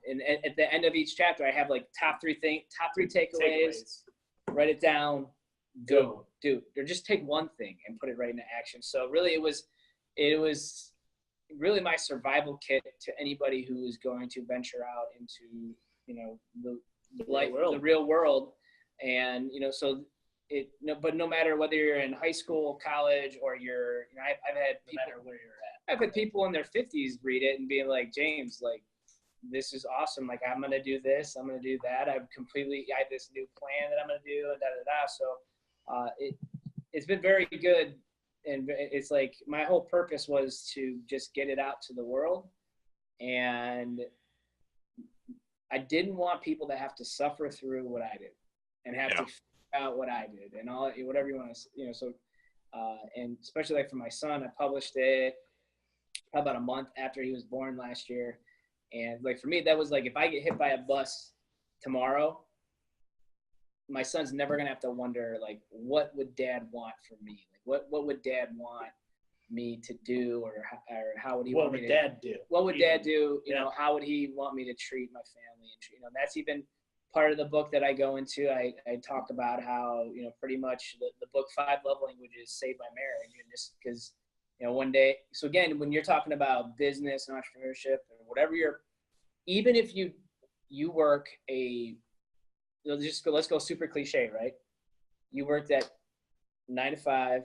and at the end of each chapter I have like top three takeaways. Write it down, go do, or just take one thing and put it right into action. So really it was really my survival kit to anybody who is going to venture out into the real world. And so but no matter whether you're in high school, college, or I've had people, no matter where you're at, I've had people in their 50s read it and being like, James, like this is awesome, like I'm gonna do this, I'm gonna do that, I have this new plan that I'm gonna do, and so it's been very good. And it's like my whole purpose was to just get it out to the world, and I didn't want people to have to suffer through what I did and have to figure out what I did and all, whatever you want to, so, and especially like for my son, I published it about a month after he was born last year. And like, for me, that was like, if I get hit by a bus tomorrow, my son's never going to have to wonder, like, what would dad want from me? Like, what would dad want me to do, or how would he want me to, dad do? What would dad do? How would he want me to treat my family? And that's even part of the book that I go into. I talk about how, pretty much the book 5 Love Languages saved my marriage. And just because, one day, so again, when you're talking about business and entrepreneurship or whatever even if you work let's go super cliche, right? You worked at 9 to 5,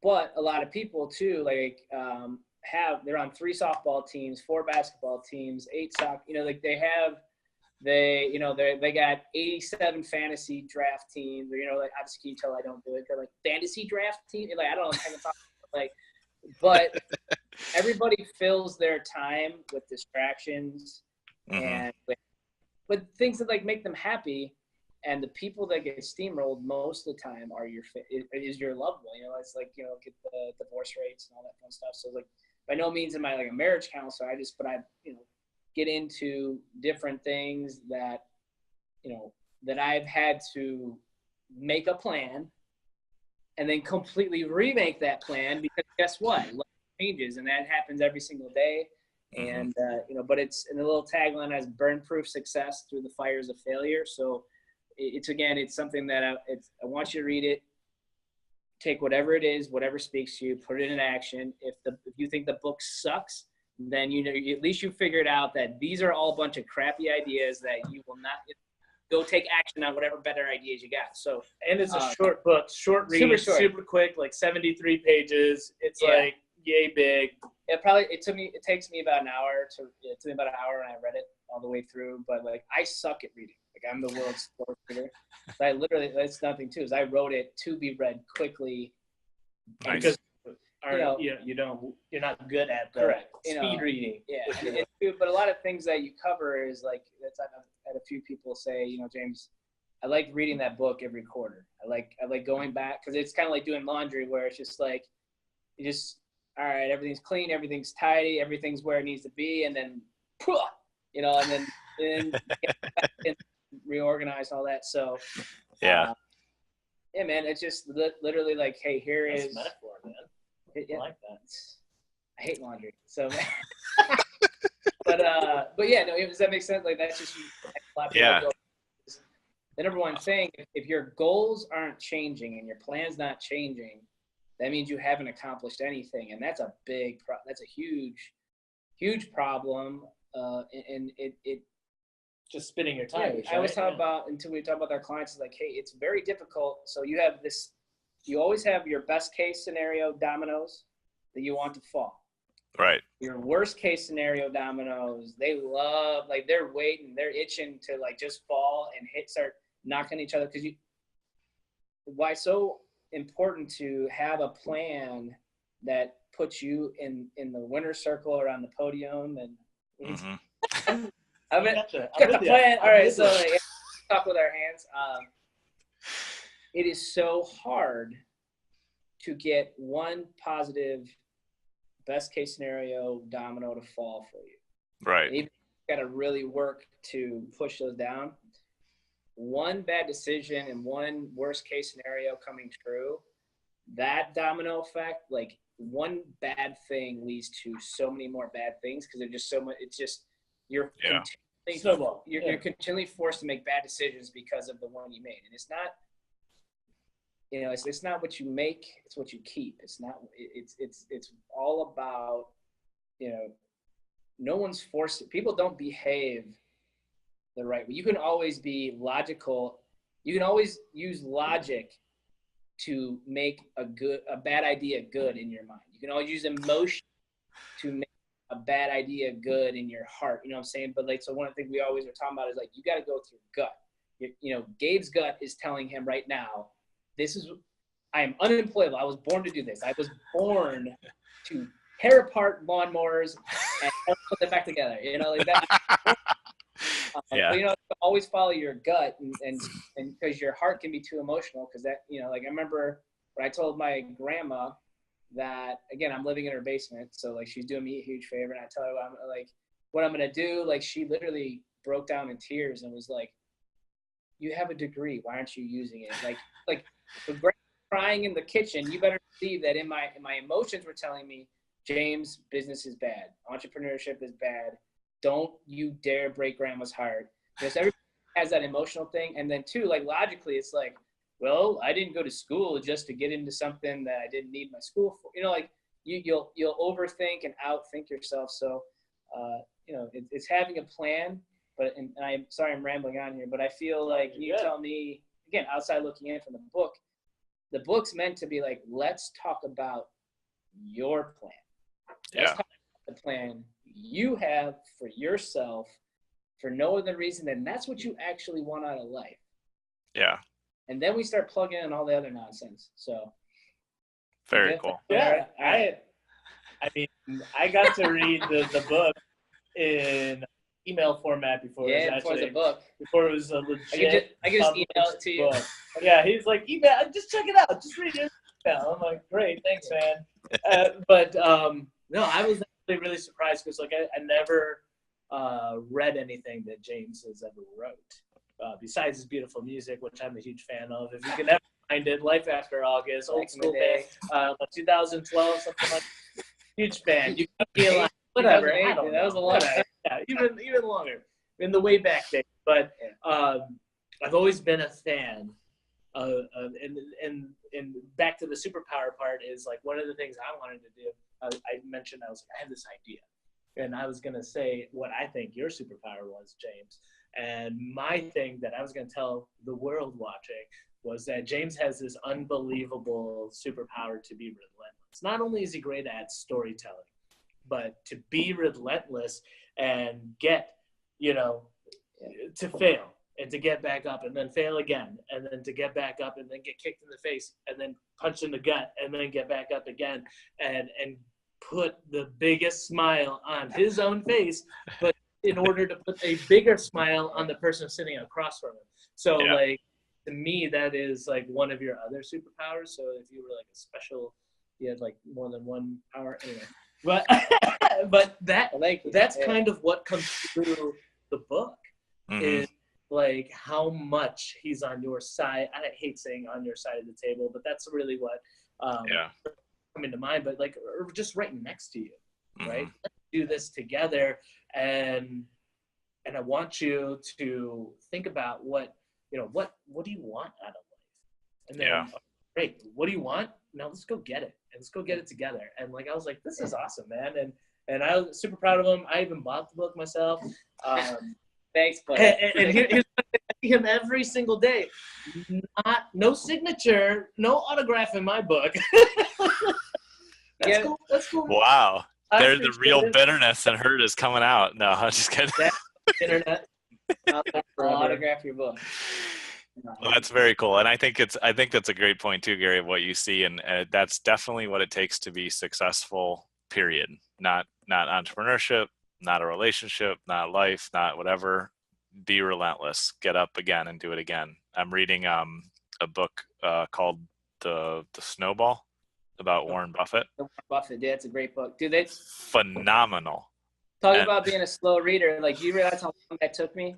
but a lot of people too, like, they're on 3 softball teams, 4 basketball teams, 8 soccer, like they got 87 fantasy draft teams, or, like, obviously can you tell I don't do it, they're like fantasy draft team, like, I don't know if I can talk about, like, but everybody fills their time with distractions and with things that like make them happy. And the people that get steamrolled most of the time are is your loved one. It's like, get the divorce rates and all that fun stuff. So like, by no means am I like a marriage counselor. But I get into different things that, that I've had to make a plan and then completely remake that plan, because guess what? Life changes, and that happens every single day. And, but it's in the little tagline as burn-proof success through the fires of failure. So it's something that I want you to read it. Take whatever it is, whatever speaks to you, put it in action. If you think the book sucks, then at least you figured out that these are all a bunch of crappy ideas that you will not go take action on whatever better ideas you got. So, and it's a short book, short read, super quick, like 73 pages. It's like yay big. It takes me about an hour it took me about an hour when I read it all the way through. But like, I suck at reading. Like, I'm the world's worst reader. So that's nothing too. Is I wrote it to be read quickly. Nice. Because you're not good at speed reading. Yeah. But a lot of things that you cover is like, I've had a few people say, James, I like reading that book every quarter. I like going back, because it's kind of like doing laundry, where it's just like, all right, everything's clean, everything's tidy, everything's where it needs to be, and then, and then get back and reorganize all that. So, yeah, man, it's just literally like, hey, here That's is a metaphor, man. I like that. I hate laundry. So, but yeah, no, does that make sense? Like, that's just a lot of people go. The number one thing, if your goals aren't changing and your plan's not changing, that means you haven't accomplished anything, and that's a that's a huge problem. And it just spinning your tires. I always talk about, until we talk about our clients, is like, hey, it's very difficult. So you always have your best case scenario dominoes that you want to fall. Right. Your worst case scenario dominoes, they're waiting, they're itching to like just fall and start knocking each other. Because why so important to have a plan that puts you in the winner's circle or on the podium. And I've got the plan. All right, so talk with our hands. It is so hard to get one positive best case scenario domino to fall for you. Right. You've got to really work to push those down. One bad decision and one worst case scenario coming true, that domino effect, like one bad thing leads to so many more bad things, because they're just so much. It's just you're continually forced to make bad decisions because of the one you made, and it's not. It's not what you make; it's what you keep. It's not. It's all about. No one's forced. People don't behave the right way. You can always be logical. You can always use logic to make a bad idea good in your mind. You can always use emotion to make a bad idea good in your heart. You know what I'm saying? But so one of the things we always are talking about is like, you got to go through gut. Gabe's gut is telling him right now, I am unemployable. I was born to do this. I was born to tear apart lawnmowers and put them back together. Like that. But, always follow your gut, and because your heart can be too emotional. Because that, like I remember when I told my grandma that, again, I'm living in her basement, so like she's doing me a huge favor, and I tell her what I'm gonna do. Like, she literally broke down in tears and was like, "You have a degree. Why aren't you using it?" Like with crying in the kitchen, you better believe that in my emotions were telling me, James, business is bad. Entrepreneurship is bad. Don't you dare break grandma's heart. Because everybody has that emotional thing. And then too, like logically, it's like, well, I didn't go to school just to get into something that I didn't need my school for. Like you'll overthink and outthink yourself. So, it's having a plan. And I'm sorry I'm rambling on here, but I feel like you tell me, again, outside looking in from the book's meant to be like, let's talk about your plan. Let's talk about the plan you have for yourself for no other reason than that's what you actually want out of life. Yeah. And then we start plugging in all the other nonsense. So very cool. Yeah. I got to read the book in email format before it was a book. Before it was a legit. I can just email it to you. Book. Yeah, he's like, email, just check it out. Just read your email. I'm like, great, thanks, man. No, I was actually really surprised because I never read anything that James has ever wrote. Besides his beautiful music, which I'm a huge fan of. If you can ever find it, Life After August, old school band, 2012, something like that. Huge fan. You could be like, whatever. I don't know. That was a long time. Yeah, even longer. In the way back days. But I've always been a fan and back to the superpower part is like one of the things I wanted to do. I mentioned I have this idea, and I was gonna say what I think your superpower was, James. And my thing that I was gonna tell the world watching was that James has this unbelievable superpower to be relentless. Not only is he great at storytelling, but to be relentless and get, to fail and to get back up and then fail again and then to get back up and then get kicked in the face and then punched in the gut and then get back up again and put the biggest smile on his own face, but in order to put a bigger smile on the person sitting across from him. So like, to me, that is like one of your other superpowers. So if you were like a special, you had like more than one power anyway. But that's kind of what comes through the book is like how much he's on your side. I hate saying on your side of the table, but that's really what coming to mind. But like, or just right next to you, right? Let's do this together, and I want you to think about what do you want out of life, and then great, what do you want? Now let's go get it, and let's go get it together. And like I was like, this is awesome, man, and I was super proud of him. I even bought the book myself. Thanks, buddy. And here's I see him every single day. No signature, no autograph in my book. That's cool. That's cool. Wow. There's the real bitterness and hurt is coming out. No, I'm just kidding. Internet. I'll autograph your book. Well, that's very cool. And I think that's a great point too, Gary, of what you see. And that's definitely what it takes to be successful, period. Not entrepreneurship, not a relationship, not life, not whatever. Be relentless. Get up again and do it again. I'm reading a book called The Snowball about Warren Buffett. Warren Buffett, yeah, it's a great book. Dude, it's phenomenal. Talking about being a slow reader, like, you realize how long that took me?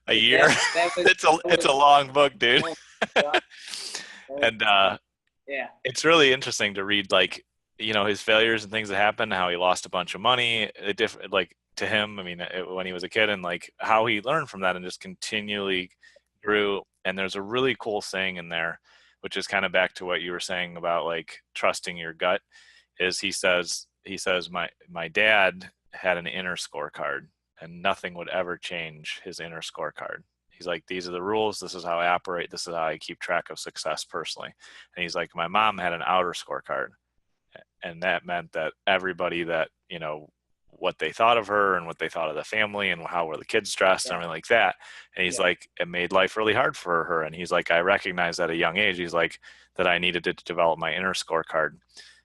A year? It's a long book, dude. And it's really interesting to read, like, his failures and things that happened, how he lost a bunch of money, like to him, I mean, when he was a kid, and like how he learned from that and just continually grew. And there's a really cool saying in there, which is kind of back to what you were saying about like trusting your gut, is he says my dad had an inner scorecard and nothing would ever change his inner scorecard. He's like, these are the rules. This is how I operate. This is how I keep track of success personally. And he's like, my mom had an outer scorecard. And that meant that everybody that, what they thought of her and what they thought of the family and how were the kids dressed and everything like that. And he's like, it made life really hard for her. And he's like, I recognized at a young age, he's like, that I needed to develop my inner scorecard.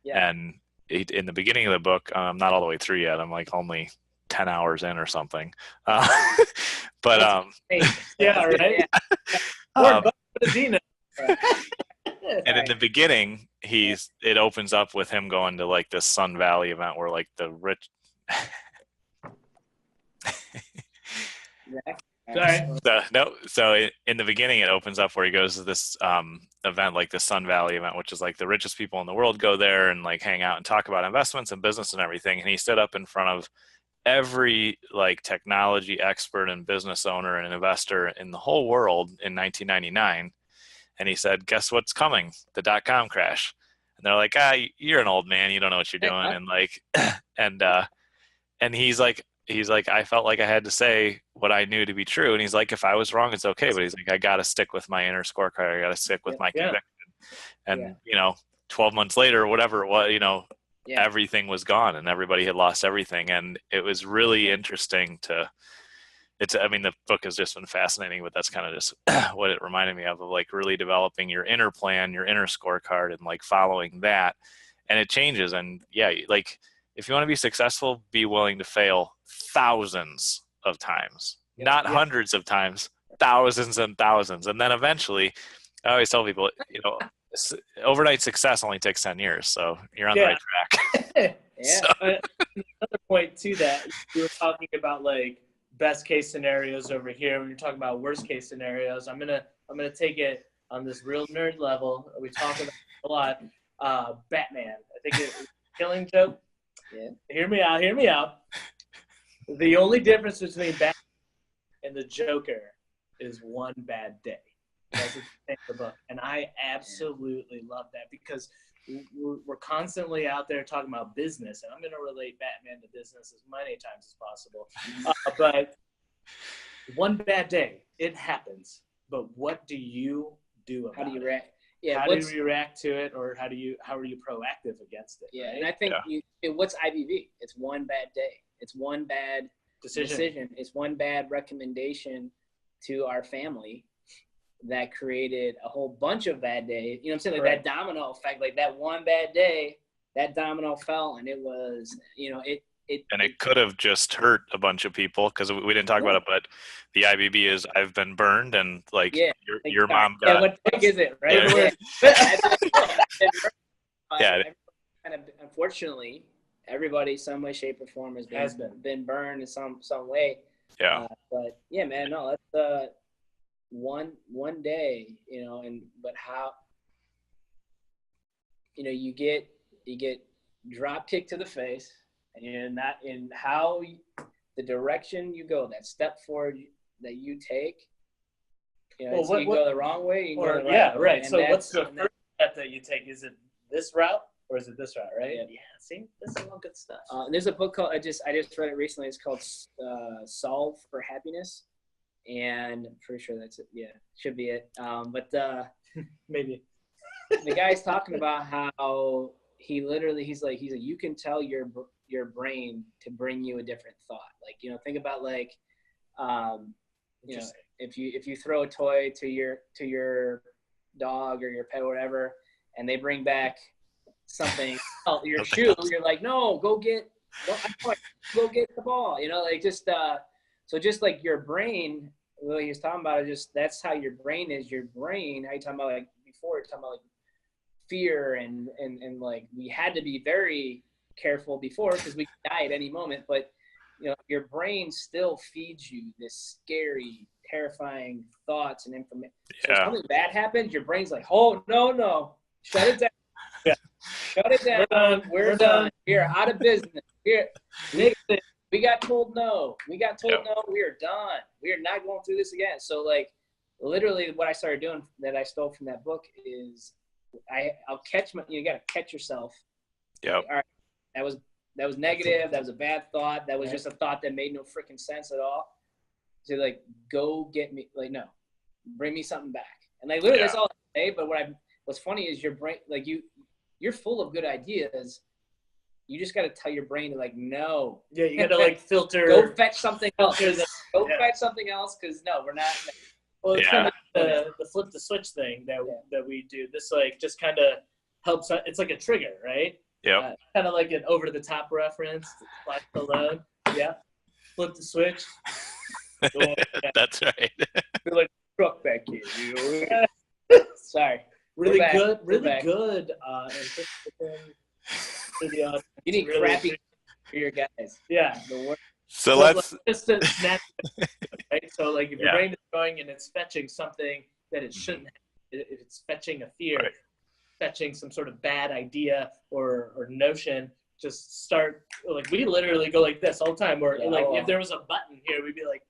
Yeah. And in the beginning of the book, I'm not all the way through yet. I'm like only 10 hours in or something. But yeah, right. And in the beginning, it opens up with him going to like this Sun Valley event where like the rich. So in the beginning, it opens up where he goes to this event, like the Sun Valley event, which is like the richest people in the world go there and like hang out and talk about investments and business and everything. And he stood up in front of every like technology expert and business owner and investor in the whole world in 1999. And he said, guess what's coming? The .com crash. And they're like, you're an old man. You don't know what you're doing. And like, and he's like, I felt like I had to say what I knew to be true. And he's like, if I was wrong, it's okay. But he's like, I got to stick with my inner scorecard. I got to stick with my conviction. And, 12 months later, or whatever it was, everything was gone and everybody had lost everything. And it was really interesting the book has just been fascinating, but that's kind of just what it reminded me of like really developing your inner plan, your inner scorecard, and like following that. And it changes. And like if you want to be successful, be willing to fail thousands of times, not hundreds of times, thousands and thousands. And then eventually, I always tell people, overnight success only takes 10 years. So you're on the right track. Another point to that, you were talking about like best case scenarios over here. When you're talking about worst case scenarios, I'm gonna take it on this real nerd level. We talk about a lot. Batman. I think it's a Killing Joke. Yeah. Hear me out. The only difference between Batman and the Joker is one bad day. That's the name of the book. And I absolutely love that because we're constantly out there talking about business, and I'm going to relate Batman to business as many times as possible. But one bad day, it happens. But what do you do about it? How do you react? Yeah, how do you react to it, or how are you proactive against it? Yeah, right? and I think what's IBB? It's one bad day. It's one bad decision. It's one bad recommendation to our family that created a whole bunch of bad days. You know what I'm saying? Like that domino effect, like that one bad day, that domino fell, and it was, it could have just hurt a bunch of people because we didn't talk about it, but the IBB is I've been burned, and your mom got. Yeah, what the heck is it, right? Yeah. Kind of, unfortunately, everybody, some way, shape, or form, has been burned in some way. Yeah. But yeah, man, no, that's one day, but how, you get drop kicked to the face, and you're not in how the direction you go, that step forward that you take. You can go the wrong way. You can go the right way. Right. So what's the first step that you take? Is it this route or is it this route? Right. Yeah. See, this is all good stuff. There's a book called I just read it recently. It's called Solve for Happiness. And I'm pretty sure that's it. Yeah, should be it. But maybe the guy's talking about how he's like you can tell your brain to bring you a different thought. Like, think about if you throw a toy to your dog or your pet or whatever, and they bring back something, your shoe, you're like, no, go get the ball. So just like your brain, what he was talking about, that's how your brain is. Your brain, how you talking about before, you're talking about fear and like we had to be very careful before because we could die at any moment. But your brain still feeds you this scary, terrifying thoughts and information. So if something bad happens, your brain's like, oh no, shut it down. Yeah. Shut it down. We're done. We're out of business. We got told no. We are done. We are not going through this again. So literally what I started doing that I stole from that book is I'll catch you got to catch yourself. Yeah. All right. That was negative. That was a bad thought. That was just a thought that made no freaking sense at all. So go get me, no, bring me something back. And literally that's all I say. But what's funny is your brain, you're full of good ideas. You just got to tell your brain to no. Yeah, you got to filter. Go fetch something else. Fetch something else because no, we're not. Well, it's kind of the flip the switch thing that we do. This just kind of helps. It's like a trigger, right? Yeah. Kind of like an over the top reference. Flash alone. Yeah. Flip the switch. That's right. Feel like truck back here. Sorry. Really good. You need really crappy for your guys. Yeah. So let's just a snap, right? So if your brain is going and it's fetching something that it shouldn't, if it's fetching a fear, fetching some sort of bad idea or notion, just start we literally go like this all the time. Or if there was a button here, we'd be like,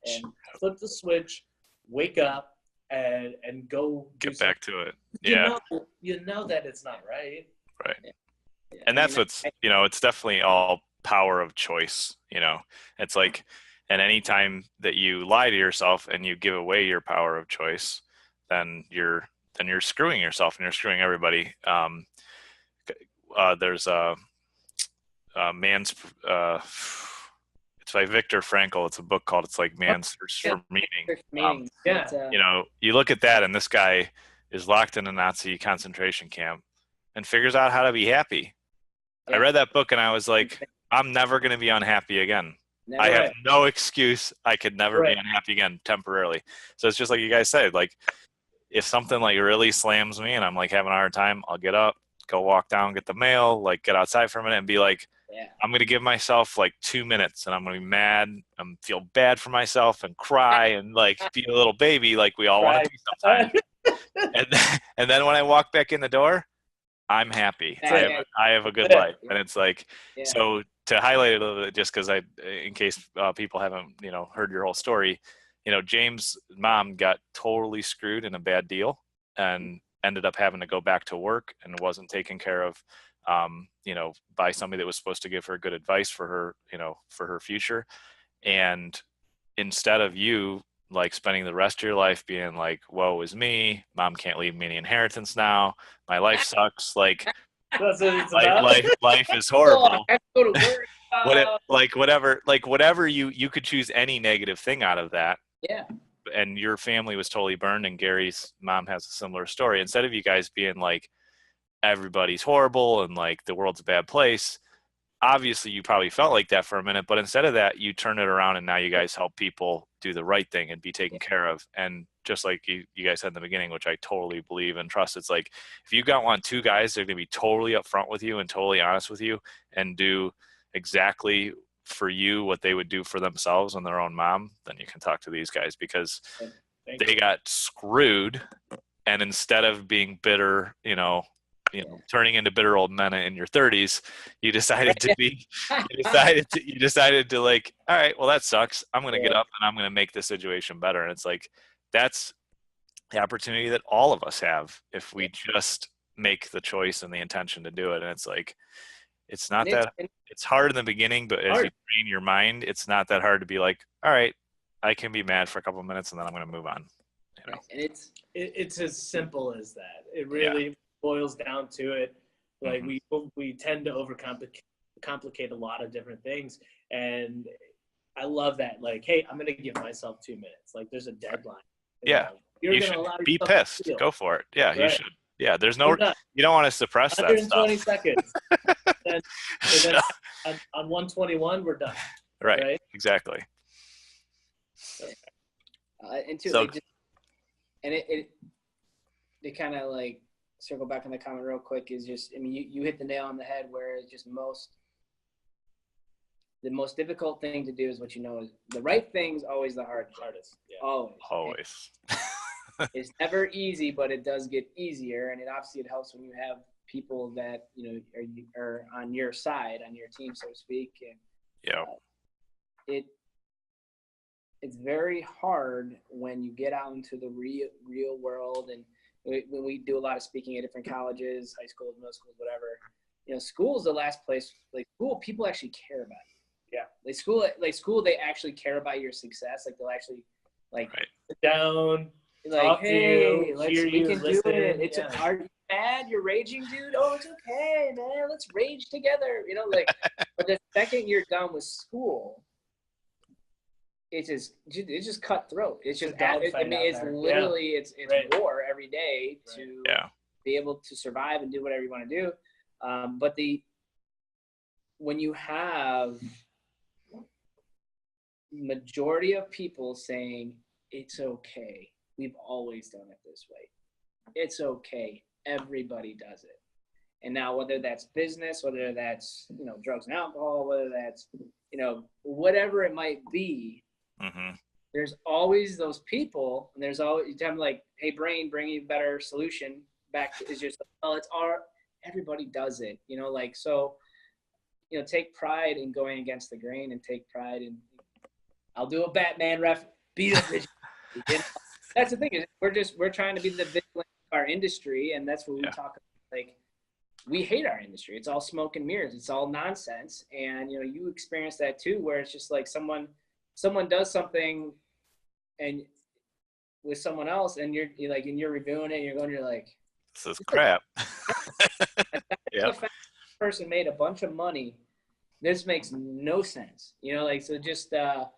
and flip the switch, wake up, and go get back to it. Yeah. You know that it's not right. Right. Yeah. And that's it's definitely all power of choice. It's and any time that you lie to yourself and you give away your power of choice, then you're screwing yourself and you're screwing everybody. There's man's it's by Viktor Frankl. It's a book called Man's Search for Meaning. You look at that and this guy is locked in a Nazi concentration camp and figures out how to be happy. I read that book and I was like, I'm never going to be unhappy again. Never. I have no excuse. I could never be unhappy again temporarily. So it's just like you guys said, if something really slams me and I'm having a hard time, I'll get up, go walk down, get the mail, get outside for a minute and be I'm going to give myself 2 minutes and I'm going to be mad. I'm feel bad for myself and cry and be a little baby we all want to be sometimes. and then when I walk back in the door, I'm happy. I have a good life. And it's so to highlight it a little bit, just because in case people haven't, heard your whole story, James' mom got totally screwed in a bad deal and ended up having to go back to work and wasn't taken care of, by somebody that was supposed to give her good advice for her future. And instead of you like spending the rest of your life being like, woe is me, mom can't leave me any inheritance now, my life sucks, like That's what it's about. life is horrible. I have to go to work. Whatever you could choose any negative thing out of that. Yeah. And your family was totally burned, and Gary's mom has a similar story. Instead of you guys being like, everybody's horrible and like the world's a bad place, obviously you probably felt like that for a minute, but instead of that, you turn it around and now you guys help people do the right thing and be taken care of. And just like you guys said in the beginning, which I totally believe and trust, it's like, if you want two guys, they're going to be totally upfront with you and totally honest with you and do exactly for you what they would do for themselves and their own mom, then you can talk to these guys, because they got screwed. And instead of being bitter, turning into bitter old men in your 30s, you decided to like, all right, well, that sucks. I'm going to get up and I'm going to make the situation better. And it's like, that's the opportunity that all of us have if we just make the choice and the intention to do it. And it's like, it's not that it's hard in the beginning, but as you train your mind, it's not that hard to be like, all right, I can be mad for a couple of minutes and then I'm going to move on. And it's as simple as that. It really boils down to it. Like we tend to overcomplicate a lot of different things, and I love that. Like, hey, I'm gonna give myself 2 minutes. Like, there's a deadline. You should be pissed. Go for it. Yeah, you should. Yeah, there's no. You don't want to suppress that stuff. 120 seconds. and then on 121, we're done. Right. Exactly. They kind of like circle back on the comment real quick is just, I mean, you hit the nail on the head where it's just the most difficult thing to do is what is the right thing is always the hardest. Yeah. Always. It's never easy, but it does get easier. And obviously it helps when you have people that, are on your side, on your team, so to speak. And it's very hard when you get out into the real world. And when we do a lot of speaking at different colleges, high schools, middle schools, whatever, school is the last place, like school, people actually care about you. Yeah. Like school, they actually care about your success. Like they'll actually sit down, like, talk hey, to you, we can listen. Do it. Are you mad? You're raging, dude? Oh, it's okay, man. Let's rage together. But the second you're done with school, it's just cutthroat. It's just, it's literally, it's war every day to be able to survive and do whatever you want to do. But when you have majority of people saying, it's okay, we've always done it this way. It's okay. Everybody does it. And now whether that's business, whether that's, drugs and alcohol, whether that's, whatever it might be, there's always those people, and there's always time like, hey, brain, bring you a better solution back. It's just, everybody does it, so, take pride in going against the grain and take pride in, I'll do a Batman ref, be the vigilant. That's the thing is we're trying to be the vigilant of our industry. And that's what we talk about. Like, we hate our industry. It's all smoke and mirrors. It's all nonsense. And, you experience that too, where it's just like someone does something and with someone else and you're like, and you're reviewing it, and you're like, this is crap. The person made a bunch of money. This makes no sense. So just, so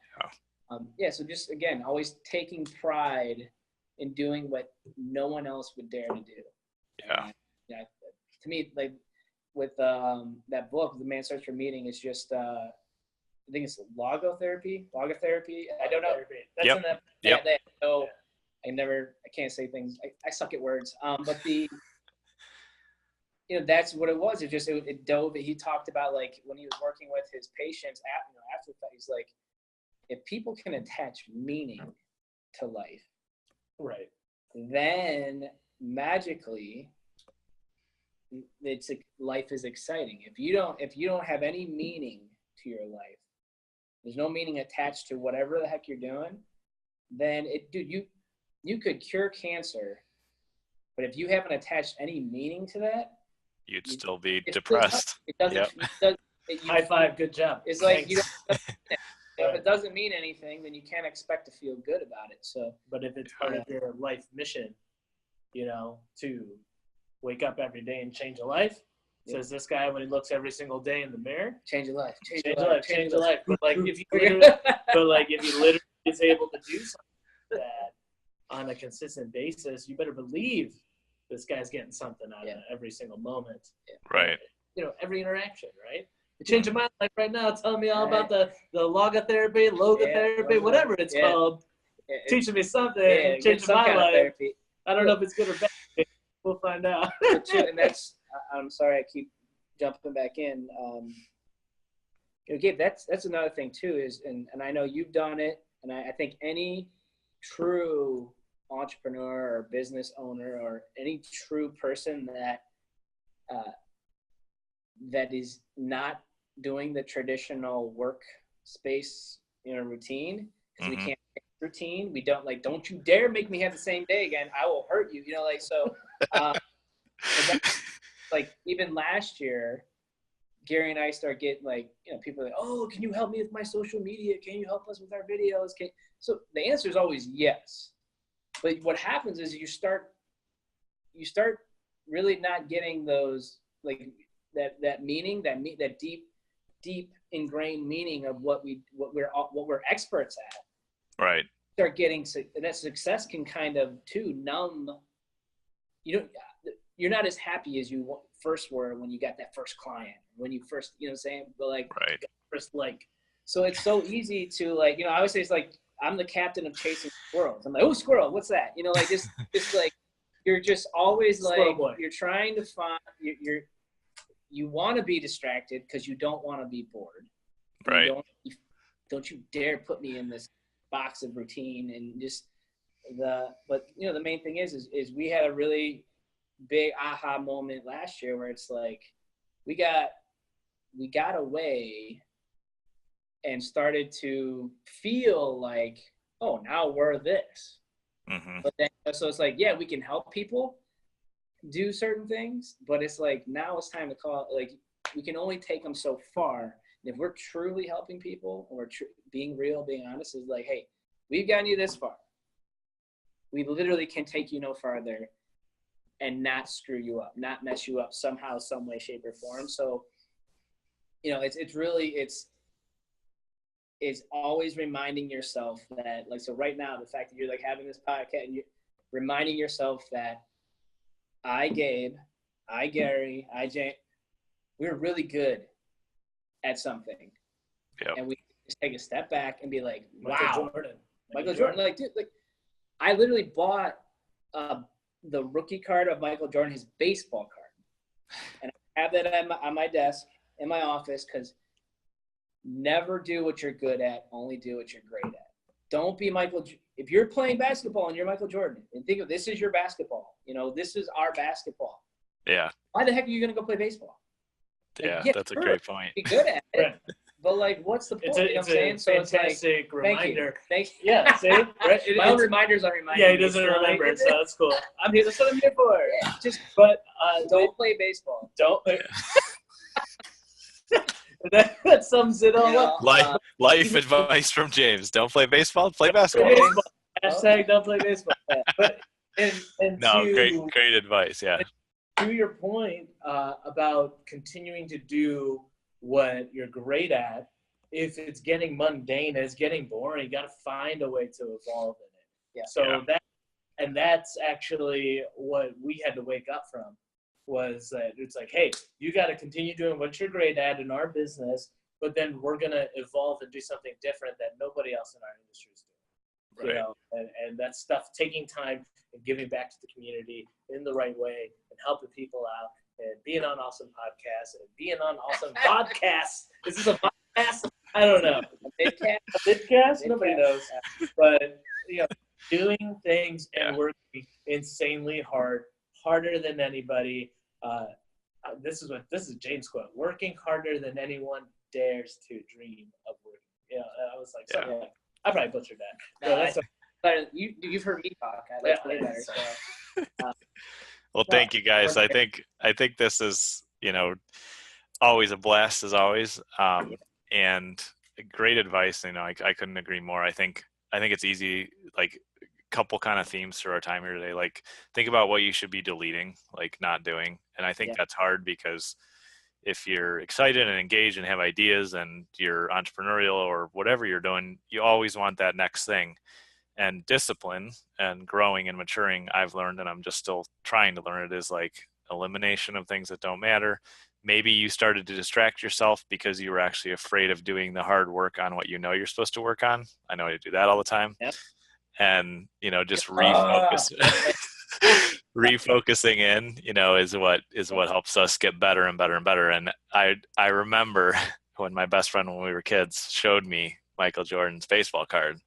just, again, always taking pride in doing what no one else would dare to do. And, to me, like with that book, The Man's Search for Meaning, is just, I think it's logotherapy. I don't know. That's in that. So I can't say things. I suck at words. But that's what it was. It dove. He talked about like when he was working with his patients after that, he's like, if people can attach meaning to life, right, then magically life is exciting. If you don't have any meaning to your life, there's no meaning attached to whatever the heck you're doing, then you could cure cancer, but if you haven't attached any meaning to that, You'd still be it depressed. It doesn't. Yep. High five, good job. It's like Thanks. if it doesn't mean anything, then you can't expect to feel good about it. So, But if it's part of your life mission, to wake up every day and change a life, says this guy when he looks every single day in the mirror, change your life, change your life. But like if you literally is able to do something like that on a consistent basis, you better believe this guy's getting something out of every single moment. Right. Every interaction, right? You're changing my life right now, telling me all about the logotherapy, whatever it's called. Teaching me something, changing my life. Therapy. I don't know if it's good or bad. We'll find out. And that's, I'm sorry I keep jumping back in. Gabe, that's another thing too is, and I know you've done it, and I think any true entrepreneur or business owner or any true person that is not doing the traditional workspace, routine, because we can't routine. We don't you dare make me have the same day again. I will hurt you. So even last year, Gary and I start getting people are like, oh, can you help me with my social media? Can you help us with our videos? So the answer is always yes. But what happens is you start really not getting those that meaning, that deep ingrained meaning of what we're experts at. Right. Start getting, and that success can kind of numb. You're not as happy as you first were when you got that first client, when you first, but right. first so it's so easy to I always say it's like I'm the captain of chasing squirrels. I'm like, oh, squirrel, what's that? Just you're just always you're trying to find you want to be distracted because you don't want to be bored. Right. Don't you dare put me in this box of routine and just but the main thing is we had a really big aha moment last year where it's like we got away and started to feel like, oh, now we're this. But then, so it's like, yeah, we can help people do certain things, but it's like now it's time to call we can only take them so far. And if we're truly helping people and we're being real, being honest, is like, hey, we've gotten you this far. We literally can take you no farther and not screw you up, not mess you up somehow, some way, shape, or form. So, it's always reminding yourself that, so right now, the fact that you're having this podcast and you're reminding yourself that I, Gabe, I, Gary, I, James, we're really good at something. Yep. And we just take a step back and be like, wow. Michael Jordan. Dude, I literally bought the rookie card of Michael Jordan, his baseball card. And I have that on my desk in my office because never do what you're good at, only do what you're great at. Don't be if you're playing basketball and you're Michael Jordan, and think of this is your basketball. This is our basketball. Yeah. Why the heck are you going to go play baseball? Yeah, that's a great point. Be good at it. Right. But what's the point? It's a fantastic reminder. Thank you. Yeah, see? Right? My own reminders are reminding me. Yeah, he doesn't remember it, so that's cool. I'm here. That's what I'm here for. Yeah, but don't play baseball. Don't. That sums it all up. Life advice from James: don't play baseball, play basketball. Hashtag don't play baseball. But great advice. Yeah. To your point about continuing to do what you're great at, if it's getting mundane, it's getting boring, you got to find a way to evolve in it. Yeah. That's actually what we had to wake up from. Was that it's like, hey, you got to continue doing what you're great at in our business, but then we're going to evolve and do something different that nobody else in our industry is doing. Right. And that stuff, taking time and giving back to the community in the right way and helping people out and being on awesome podcasts and being on awesome podcasts. Is this a podcast? I don't know. A vidcast? Nobody knows. But, doing things and working insanely hard, harder than anybody. This is James' quote. Working harder than anyone dares to dream of working. I was like, I probably butchered that. But you've heard me talk. I like way better. So. Well, thank you guys. I think this is, always a blast as always. And great advice. I couldn't agree more. I think it's easy, like a couple kind of themes through our time here today. Like think about what you should be deleting, like not doing. And I think that's hard because if you're excited and engaged and have ideas and you're entrepreneurial or whatever you're doing, you always want that next thing. And discipline and growing and maturing, I've learned, and I'm just still trying to learn it, is like elimination of things that don't matter. Maybe you started to distract yourself because you were actually afraid of doing the hard work on what you're supposed to work on. I know you do that all the time. Yep. And, just refocus. Refocusing in, is what helps us get better and better and better. And I remember when my best friend, when we were kids, showed me Michael Jordan's baseball card.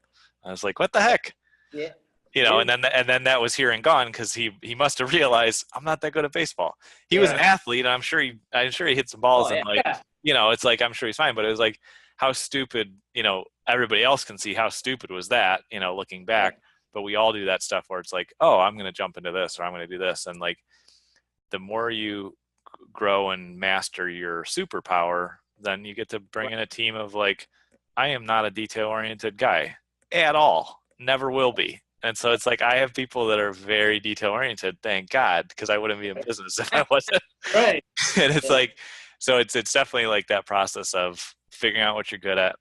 I was like, what the heck? Yeah. And then that was here and gone because he must have realized I'm not that good at baseball. He was an athlete, and I'm sure he hit some balls it's like I'm sure he's fine, but it was like how stupid, everybody else can see how stupid was that, looking back. Yeah. But we all do that stuff where it's like, oh, I'm going to jump into this or I'm going to do this. And like the more you grow and master your superpower, then you get to bring in a team of like, I am not a detail-oriented guy at all, never will be. And so it's like I have people that are very detail-oriented, thank God, because I wouldn't be in business if I wasn't. Right. And it's like, so it's definitely like that process of figuring out what you're good at,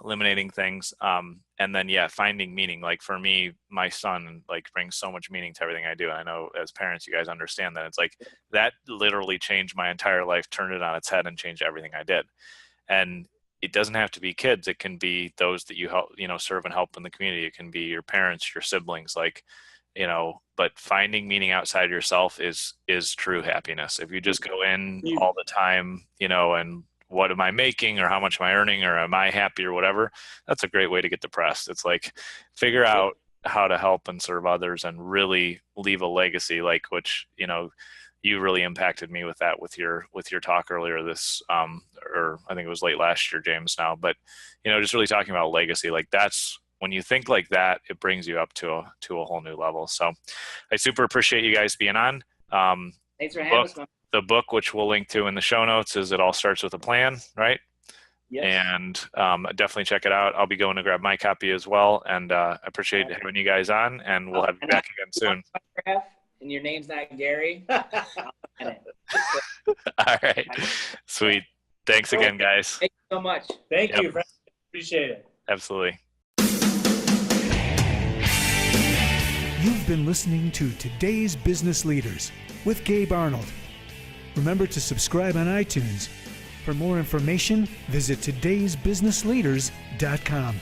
eliminating things, and then finding meaning. Like for me, my son like brings so much meaning to everything I do. And I know as parents, you guys understand that. It's like that literally changed my entire life, turned it on its head, and changed everything I did. And it doesn't have to be kids. It can be those that you help, serve and help in the community. It can be your parents, your siblings, but finding meaning outside yourself is true happiness. If you just go in all the time, and what am I making or how much am I earning or am I happy or whatever, that's a great way to get depressed. It's like figure out how to help and serve others and really leave a legacy, which, you really impacted me with that, with your talk earlier this, or I think it was late last year, James now, but, just really talking about legacy, like that's when you think like that, it brings you up to a whole new level. So I super appreciate you guys being on. Thanks for having us. The book, which we'll link to in the show notes, is It All Starts With a Plan, right? Yes. And definitely check it out. I'll be going to grab my copy as well. And I appreciate having you guys on, and we'll have you back again soon. And your name's not Gary. All right. Sweet. Thanks again, guys. Thank you so much. Thank you, friend. Appreciate it. Absolutely. You've been listening to Today's Business Leaders with Gabe Arnold. Remember to subscribe on iTunes. For more information, visit todaysbusinessleaders.com.